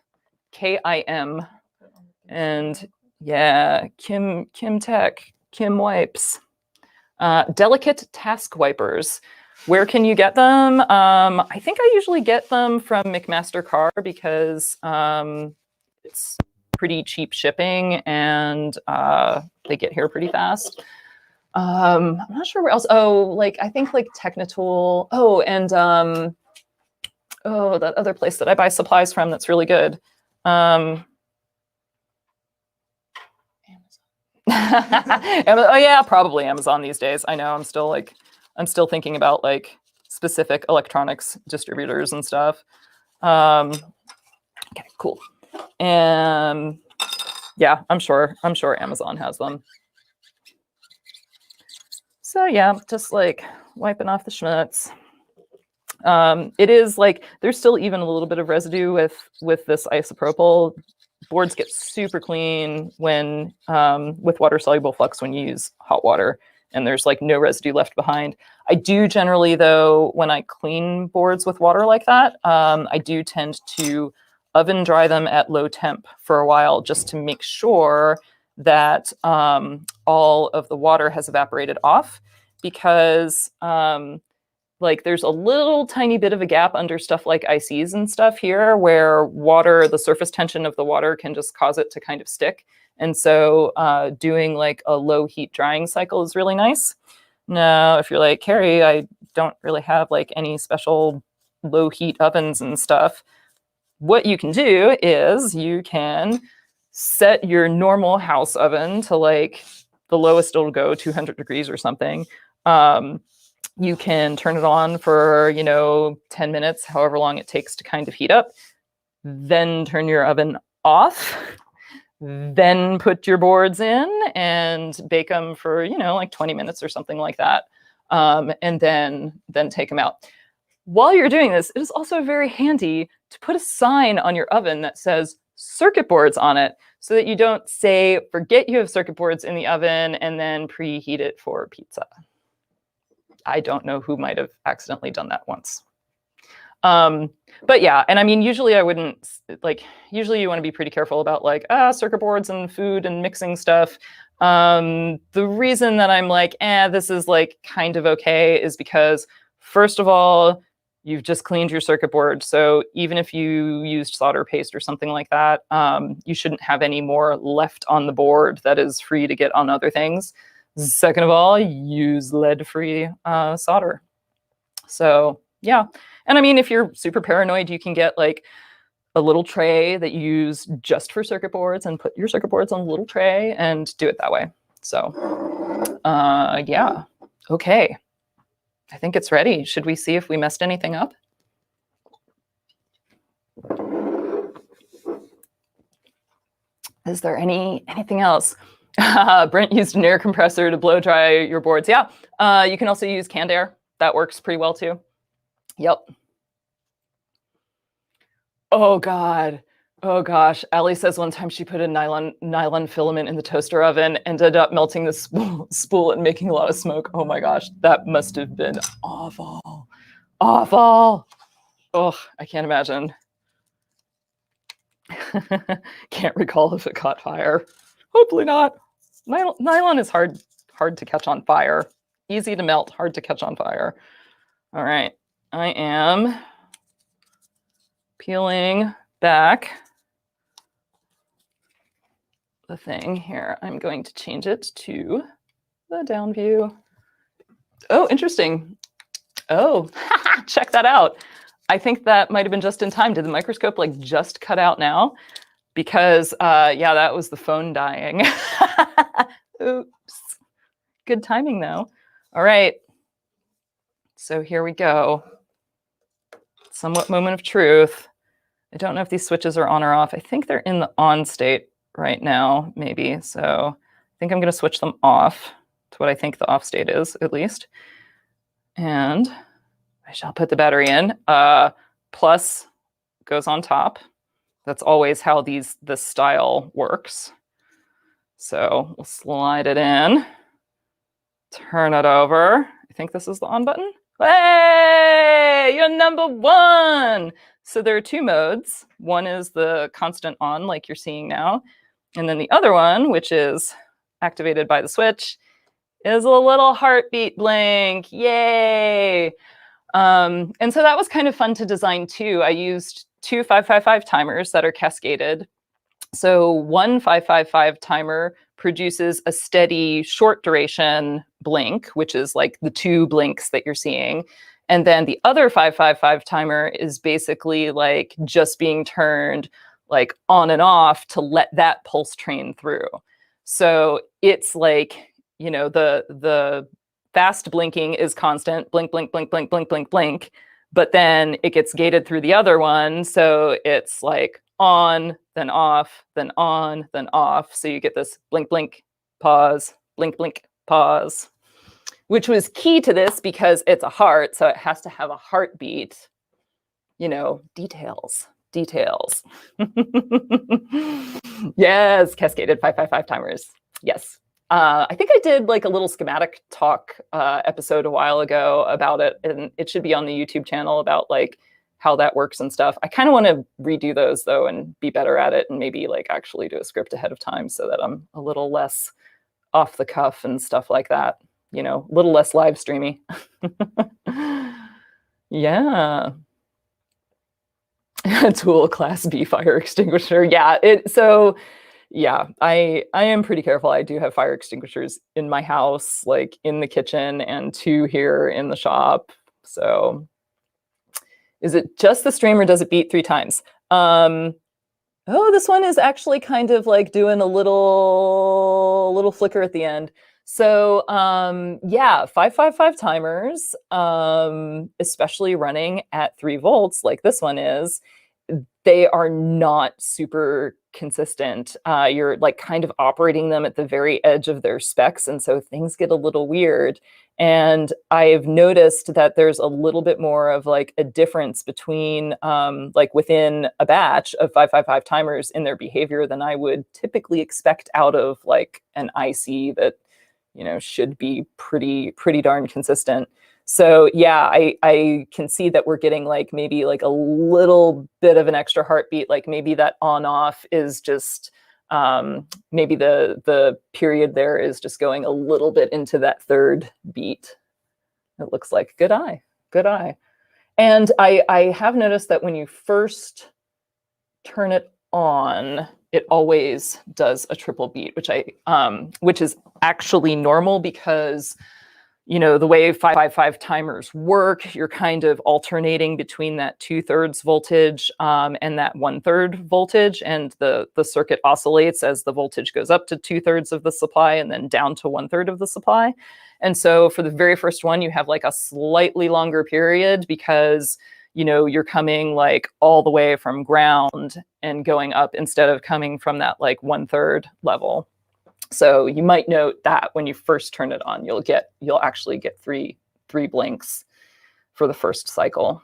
K-I-M. And yeah, Kim Tech, Kim wipes. Delicate task wipers. Where can you get them? I think I usually get them from McMaster Car because it's pretty cheap shipping and they get here pretty fast. I'm not sure where else. Oh, like I think like Technitool. Oh, and that other place that I buy supplies from that's really good. Amazon. Oh yeah, probably Amazon these days. I know I'm still thinking about like specific electronics distributors and stuff. Okay, cool. And yeah, I'm sure Amazon has them. So yeah, just like wiping off the schmutz. It is like there's still even a little bit of residue with this isopropyl. Boards get super clean when with water-soluble flux when you use hot water, and there's like no residue left behind. I do generally, though, when I clean boards with water like that, I do tend to oven dry them at low temp for a while just to make sure that all of the water has evaporated off, because like there's a little tiny bit of a gap under stuff like ICs and stuff here where water, the surface tension of the water can just cause it to kind of stick. And so doing like a low heat drying cycle is really nice. Now, if you're like, Carrie, I don't really have like any special low heat ovens and stuff, what you can do is you can set your normal house oven to like the lowest it'll go, 200 degrees or something. You can turn it on for, 10 minutes, however long it takes to kind of heat up. Then turn your oven off. Then put your boards in and bake them for, like 20 minutes or something like that. And then take them out. While you're doing this, it is also very handy to put a sign on your oven that says circuit boards on it, so that you don't forget you have circuit boards in the oven and then preheat it for pizza. I don't know who might have accidentally done that once. But yeah, and I mean, usually I wouldn't, usually you want to be pretty careful about circuit boards and food and mixing stuff. The reason that I'm this is kind of okay is because, first of all, you've just cleaned your circuit board. So even if you used solder paste or something like that, you shouldn't have any more left on the board that is free to get on other things. Second of all, use lead-free solder. So yeah. And I mean, if you're super paranoid, you can get a little tray that you use just for circuit boards and put your circuit boards on a little tray and do it that way. So yeah. Okay. I think it's ready. Should we see if we messed anything up? Is there anything else? Brent used an air compressor to blow dry your boards. Yeah, you can also use canned air. That works pretty well too. Yep. Oh God. Oh gosh. Allie says one time she put a nylon filament in the toaster oven, ended up melting the spool and making a lot of smoke. Oh my gosh, that must have been awful. Awful. Oh, I can't imagine. Can't recall if it caught fire. Hopefully not. Nylon is hard to catch on fire. Easy to melt, hard to catch on fire. All right. I am peeling back the thing here. I'm going to change it to the down view. Oh, interesting. Oh, check that out. I think that might have been just in time. Did the microscope just cut out now? Because yeah, that was the phone dying. Oops. Good timing though. All right. So here we go. Somewhat moment of truth. I don't know if these switches are on or off. I think they're in the on state right now, maybe. So I think I'm going to switch them off to what I think the off state is, at least. And I shall put the battery in. Plus goes on top. That's always how this style works. So we'll slide it in, turn it over. I think this is the on button. Hey, you're number one. So there are two modes. One is the constant on, like you're seeing now. And then the other one, which is activated by the switch, is a little heartbeat blink. Yay. And so that was kind of fun to design too. I used two 555 timers that are cascaded. So one 555 timer produces a steady short duration blink, which is the two blinks that you're seeing. And then the other 555 timer is basically just being turned on and off to let that pulse train through. So it's the fast blinking is constant, blink, blink, blink, blink, blink, blink, blink. But then it gets gated through the other one. So it's on, then off, then on, then off. So you get this blink, blink, pause, blink, blink, pause, which was key to this because it's a heart. So it has to have a heartbeat, details. Yes, cascaded 555 timers. Yes. I think I did a little schematic talk episode a while ago about it, and it should be on the YouTube channel about how that works and stuff. I kind of want to redo those though and be better at it, and maybe actually do a script ahead of time so that I'm a little less off the cuff and stuff like that. A little less live streamy. Yeah. Tool class B fire extinguisher. Yeah. Yeah, I am pretty careful. I do have fire extinguishers in my house, in the kitchen, and two here in the shop. So is it just the stream or does it beat 3 times? Oh, this one is actually kind of doing a little flicker at the end. So yeah, 555 timers, especially running at 3 volts like this one is, they are not super consistent. You're like kind of operating them at the very edge of their specs, and so things get a little weird. And I've noticed that there's a little bit more of like a difference between like within a batch of 555 timers in their behavior than I would typically expect out of like an IC that, you know, should be pretty darn consistent. So yeah, I can see that we're getting like maybe like a little bit of an extra heartbeat, like maybe that on off is just maybe the period there is just going a little bit into that third beat. It looks like good eye, good eye. And I have noticed that when you first turn it on, it always does a triple beat, which is actually normal because, you know, the way 555 timers work, you're kind of alternating between that 2/3 voltage and that 1/3 voltage, and the circuit oscillates as the voltage goes up to 2/3 of the supply and then down to 1/3 of the supply. And so for the very first one, you have like a slightly longer period because, you know, you're coming like all the way from ground and going up instead of coming from that like 1/3 level. So you might note that when you first turn it on, you'll actually get three blinks for the first cycle.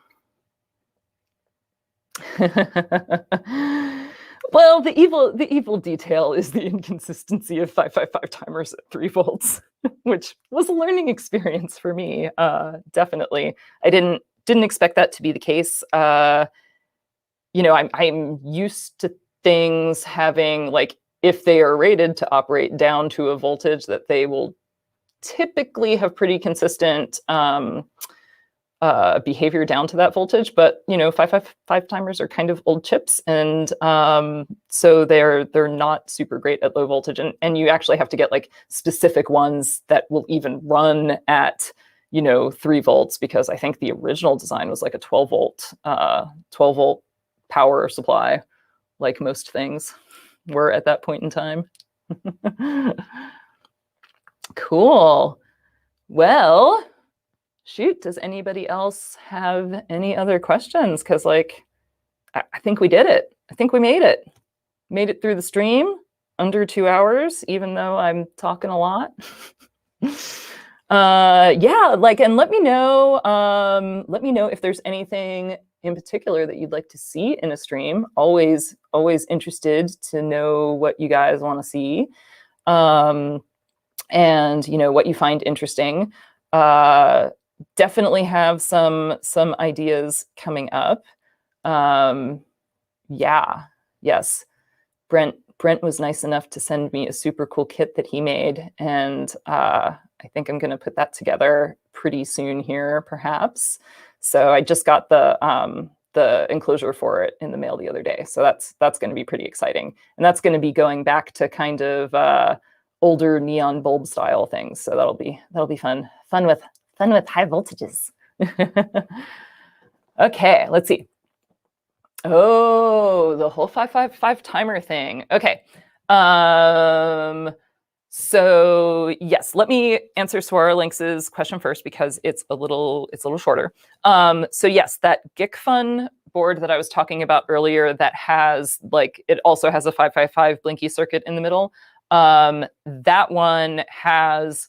Well, the evil detail is the inconsistency of 555 timers at 3 volts, which was a learning experience for me. Definitely, I didn't expect that to be the case. You know, I'm used to things having like, if they are rated to operate down to a voltage, that they will typically have pretty consistent behavior down to that voltage. But, you know, 555 timers are kind of old chips, and so they're not super great at low voltage. And you actually have to get like specific ones that will even run at, you know, 3 volts, because I think the original design was like a 12 volt power supply, like most things were at that point in time. Cool. Well, shoot, does anybody else have any other questions? Because like, I think we did it. I think we made it. Made it through the stream under 2 hours, even though I'm talking a lot. Yeah, like, and let me know if there's anything in particular that you'd like to see in a stream. Always interested to know what you guys want to see, and you know, what you find interesting. Definitely have some ideas coming up. Yeah, yes. Brent was nice enough to send me a super cool kit that he made, and I think I'm going to put that together pretty soon here, perhaps. So I just got the enclosure for it in the mail the other day. So that's going to be pretty exciting, and that's going to be going back to kind of older neon bulb style things. So that'll be fun with high voltages. Okay, let's see. Oh, the whole 555 timer thing. Okay. So yes, let me answer Swara Lynx's question first because it's a little shorter. So yes, that Gikfun board that I was talking about earlier, that has like, it also has a 555 blinky circuit in the middle. That one has,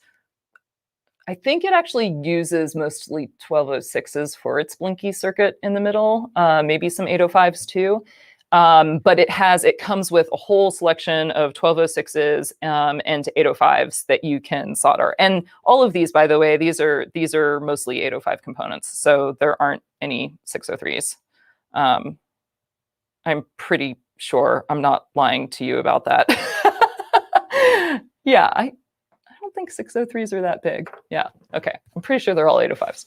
I think it actually uses mostly 1206s for its blinky circuit in the middle, maybe some 805s too. But it comes with a whole selection of 1206s and 805s that you can solder. And all of these, by the way, these are mostly 805 components, so there aren't any 603s. I'm pretty sure I'm not lying to you about that. Yeah, I don't think 603s are that big. Yeah, okay. I'm pretty sure they're all 805s.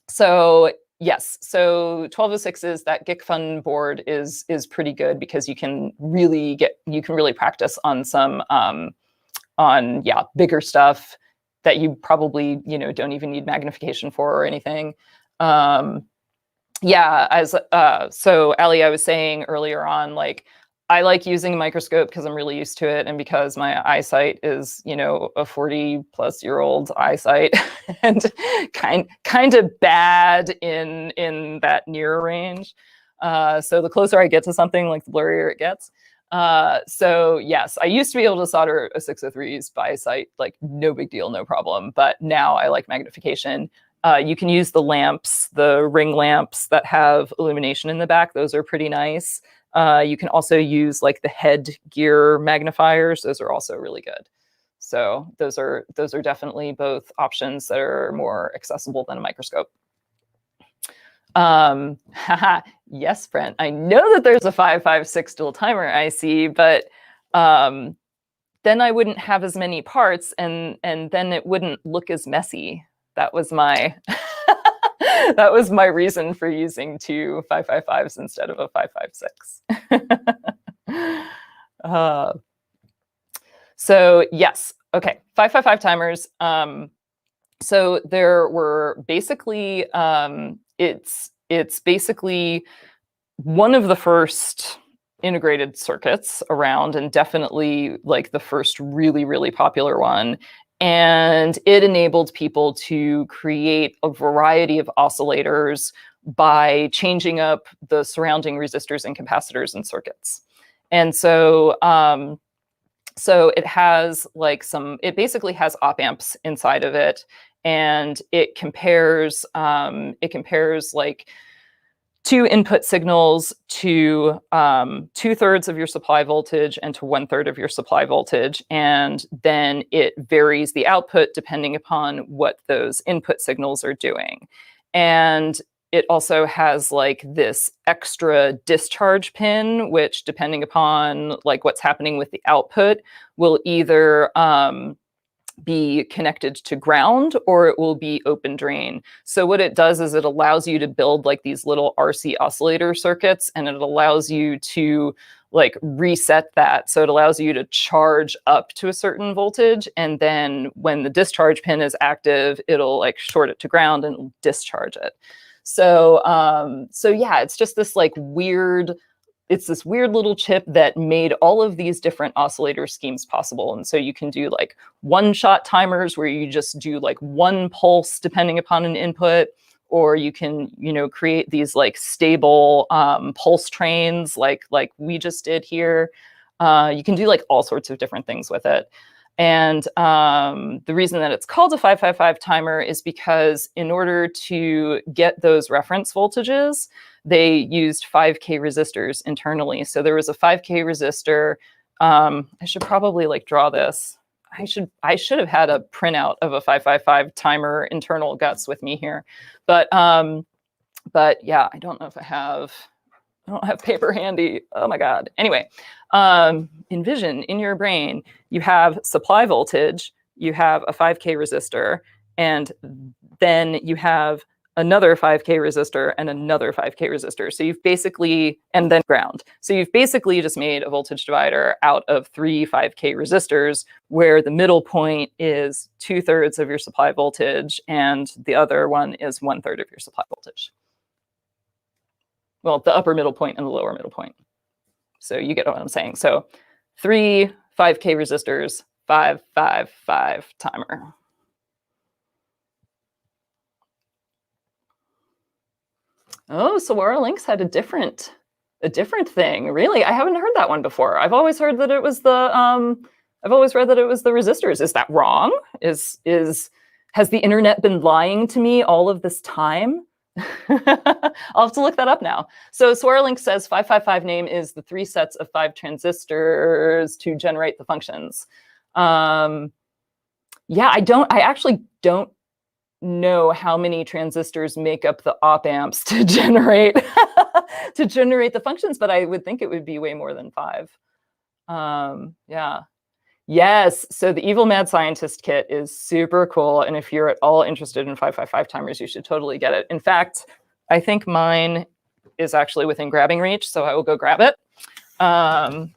So yes, so 1206s, that Gikfun board is pretty good because you can really practice on some bigger stuff that you probably, you know, don't even need magnification for or anything. Yeah, so Ali, I was saying earlier on, like, I like using a microscope because I'm really used to it, and because my eyesight is, you know, a 40-plus-year-old eyesight, and kind of bad in that near range. So the closer I get to something, like the blurrier it gets. So yes, I used to be able to solder a 603s by sight, like no big deal, no problem. But now I like magnification. You can use the lamps, the ring lamps that have illumination in the back. Those are pretty nice. You can also use like the head gear magnifiers. Those are also really good. So those are definitely both options that are more accessible than a microscope. Yes, Brent, I know that there's a 556 dual timer IC, but then I wouldn't have as many parts, and then it wouldn't look as messy. That was my that was my reason for using two 555s instead of a 556. So yes, okay, 555 timers. So there were basically, it's basically one of the first integrated circuits around, and definitely like the first really, really popular one. And it enabled people to create a variety of oscillators by changing up the surrounding resistors and capacitors in circuits. And so, so it has like it basically has op amps inside of it, and it compares like two input signals to 2/3 of your supply voltage and to 1/3 of your supply voltage. And then it varies the output depending upon what those input signals are doing. And it also has like this extra discharge pin, which depending upon like what's happening with the output will either be connected to ground or it will be open drain. So what it does is it allows you to build like these little RC oscillator circuits, and it allows you to like reset that. So it allows you to charge up to a certain voltage, and then when the discharge pin is active, it'll like short it to ground and discharge it. So so yeah, it's just this like weird, it's this weird little chip that made all of these different oscillator schemes possible. And so you can do like one-shot timers where you just do like one pulse depending upon an input, or you can, you know, create these like stable pulse trains like we just did here. You can do like all sorts of different things with it. And the reason that it's called a 555 timer is because in order to get those reference voltages, they used 5K resistors internally. So there was a 5K resistor. I should probably like draw this. I should have had a printout of a 555 timer internal guts with me here. But yeah, I don't know if I don't have paper handy. Oh my God. Anyway, envision in your brain, you have supply voltage, you have a 5K resistor, and then you have another 5K resistor and another 5K resistor. So you've basically, and then ground. So you've basically just made a voltage divider out of 3 5K resistors, where the middle point is 2/3 of your supply voltage and the other one is 1/3 of your supply voltage. Well, the upper middle point and the lower middle point. So you get what I'm saying. So 3 5K resistors, 555 timer. Oh, Sawara Links had a different thing. Really, I haven't heard that one before. I've always heard that it was the I've always read that it was the resistors. Is that wrong? Has the internet been lying to me all of this time? I'll have to look that up now. So Sawara Links says 555 name is the 3 sets of 5 transistors to generate the functions. Yeah, I actually don't know how many transistors make up the op amps to generate to generate the functions, but I would think it would be way more than 5. Yeah. Yes, so the Evil Mad Scientist kit is super cool, and if you're at all interested in 555 timers, you should totally get it. In fact, I think mine is actually within grabbing reach, so I will go grab it. La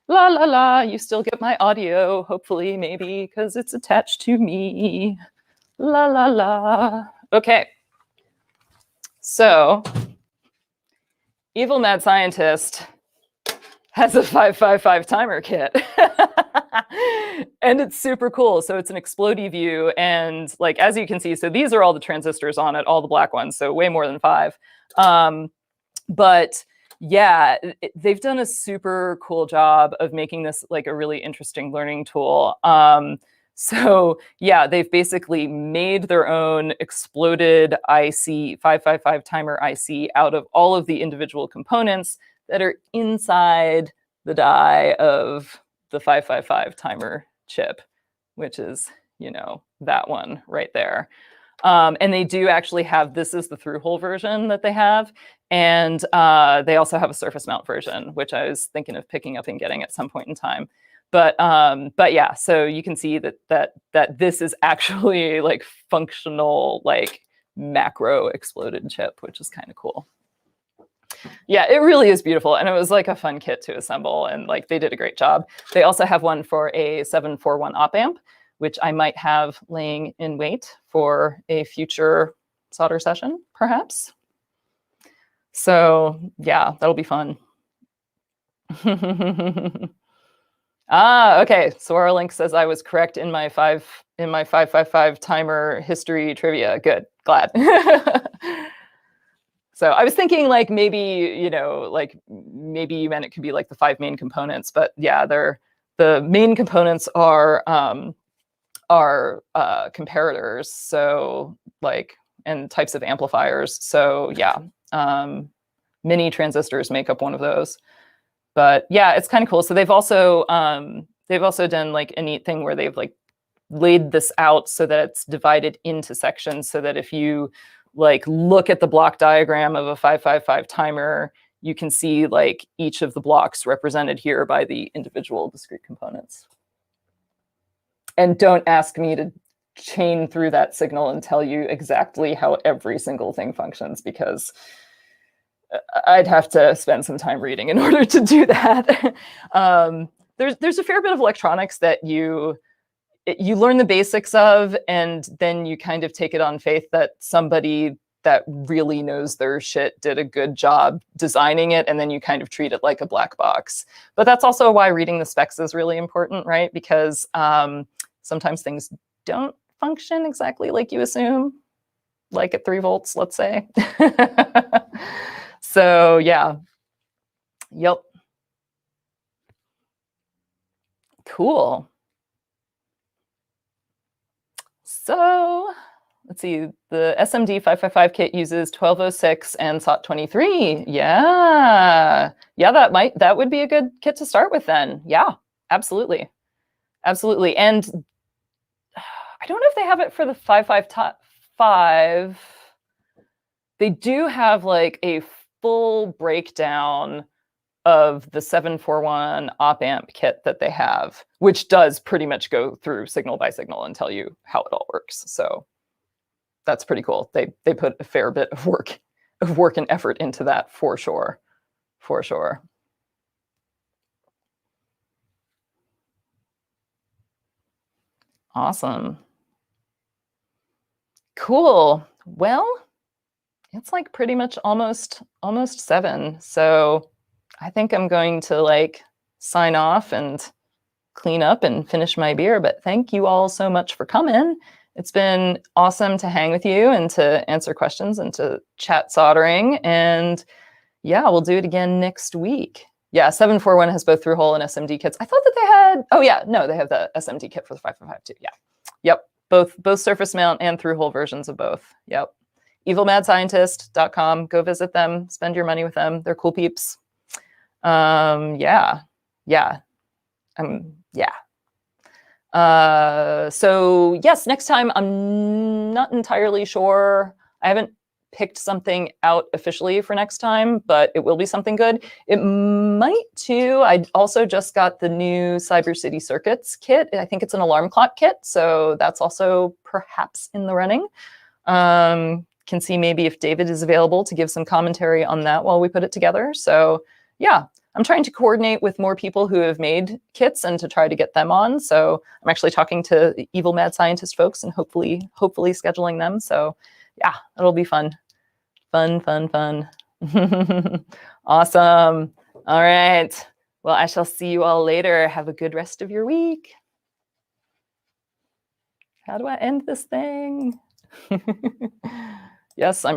la la, you still get my audio, hopefully, maybe, because it's attached to me. La la la. Okay. So Evil Mad Scientist has a 555 timer kit. And it's super cool. So it's an explodey view. And like, as you can see, so these are all the transistors on it, all the black ones. So way more than 5. But yeah, they've done a super cool job of making this like a really interesting learning tool. So yeah, they've basically made their own exploded IC, 555 timer IC out of all of the individual components that are inside the die of the 555 timer chip, which is, you know, that one right there. And they do actually have, this is the through-hole version that they have. And they also have a surface mount version, which I was thinking of picking up and getting at some point in time. But yeah, so you can see that this is actually like functional, like macro exploded chip, which is kind of cool. Yeah, it really is beautiful. And it was like a fun kit to assemble, and like they did a great job. They also have one for a 741 op amp, which I might have laying in wait for a future solder session, perhaps. So yeah, that'll be fun. Okay. Link says I was correct in my 555 timer history trivia. Good, glad. So I was thinking like maybe, you know, like maybe you meant it could be like the 5 main components, but yeah, the main components are comparators, so like, and types of amplifiers. So yeah, mini transistors make up one of those. But yeah, it's kind of cool. So they've also done like a neat thing where they've like laid this out so that it's divided into sections, so that if you like look at the block diagram of a 555 timer, you can see like each of the blocks represented here by the individual discrete components. And don't ask me to chain through that signal and tell you exactly how every single thing functions, because I'd have to spend some time reading in order to do that. There's a fair bit of electronics that you learn the basics of, and then you kind of take it on faith that somebody that really knows their shit did a good job designing it, and then you kind of treat it like a black box. But that's also why reading the specs is really important, right? Because sometimes things don't function exactly like you assume, like at 3 volts, let's say. So yeah, yep. Cool. So let's see, the SMD 555 kit uses 1206 and SOT23. Yeah, that would be a good kit to start with then. Yeah, absolutely. Absolutely. And I don't know if they have it for the 555. They do have like a full breakdown of the 741 op amp kit that they have, which does pretty much go through signal by signal and tell you how it all works. So that's pretty cool. They put a fair bit of work and effort into that for sure. For sure. Awesome. Cool. Well, it's like pretty much almost 7. So I think I'm going to like sign off and clean up and finish my beer. But thank you all so much for coming. It's been awesome to hang with you and to answer questions and to chat soldering. And yeah, we'll do it again next week. Yeah, 741 has both through-hole and SMD kits. I thought that they had, oh yeah, no, they have the SMD kit for the 555 too. Yeah, yep, both surface mount and through-hole versions of both. Yep. evilmadscientist.com. Go visit them. Spend your money with them. They're cool peeps. Yeah. So yes, next time I'm not entirely sure. I haven't picked something out officially for next time, but it will be something good. It might too. I also just got the new Cyber City Circuits kit. I think it's an alarm clock kit, so that's also perhaps in the running. Can see maybe if David is available to give some commentary on that while we put it together. So yeah, I'm trying to coordinate with more people who have made kits and to try to get them on. So I'm actually talking to the Evil Mad Scientist folks and hopefully scheduling them. So yeah, it'll be fun. Fun. Awesome. All right. Well, I shall see you all later. Have a good rest of your week. How do I end this thing? Yes, I'm sure.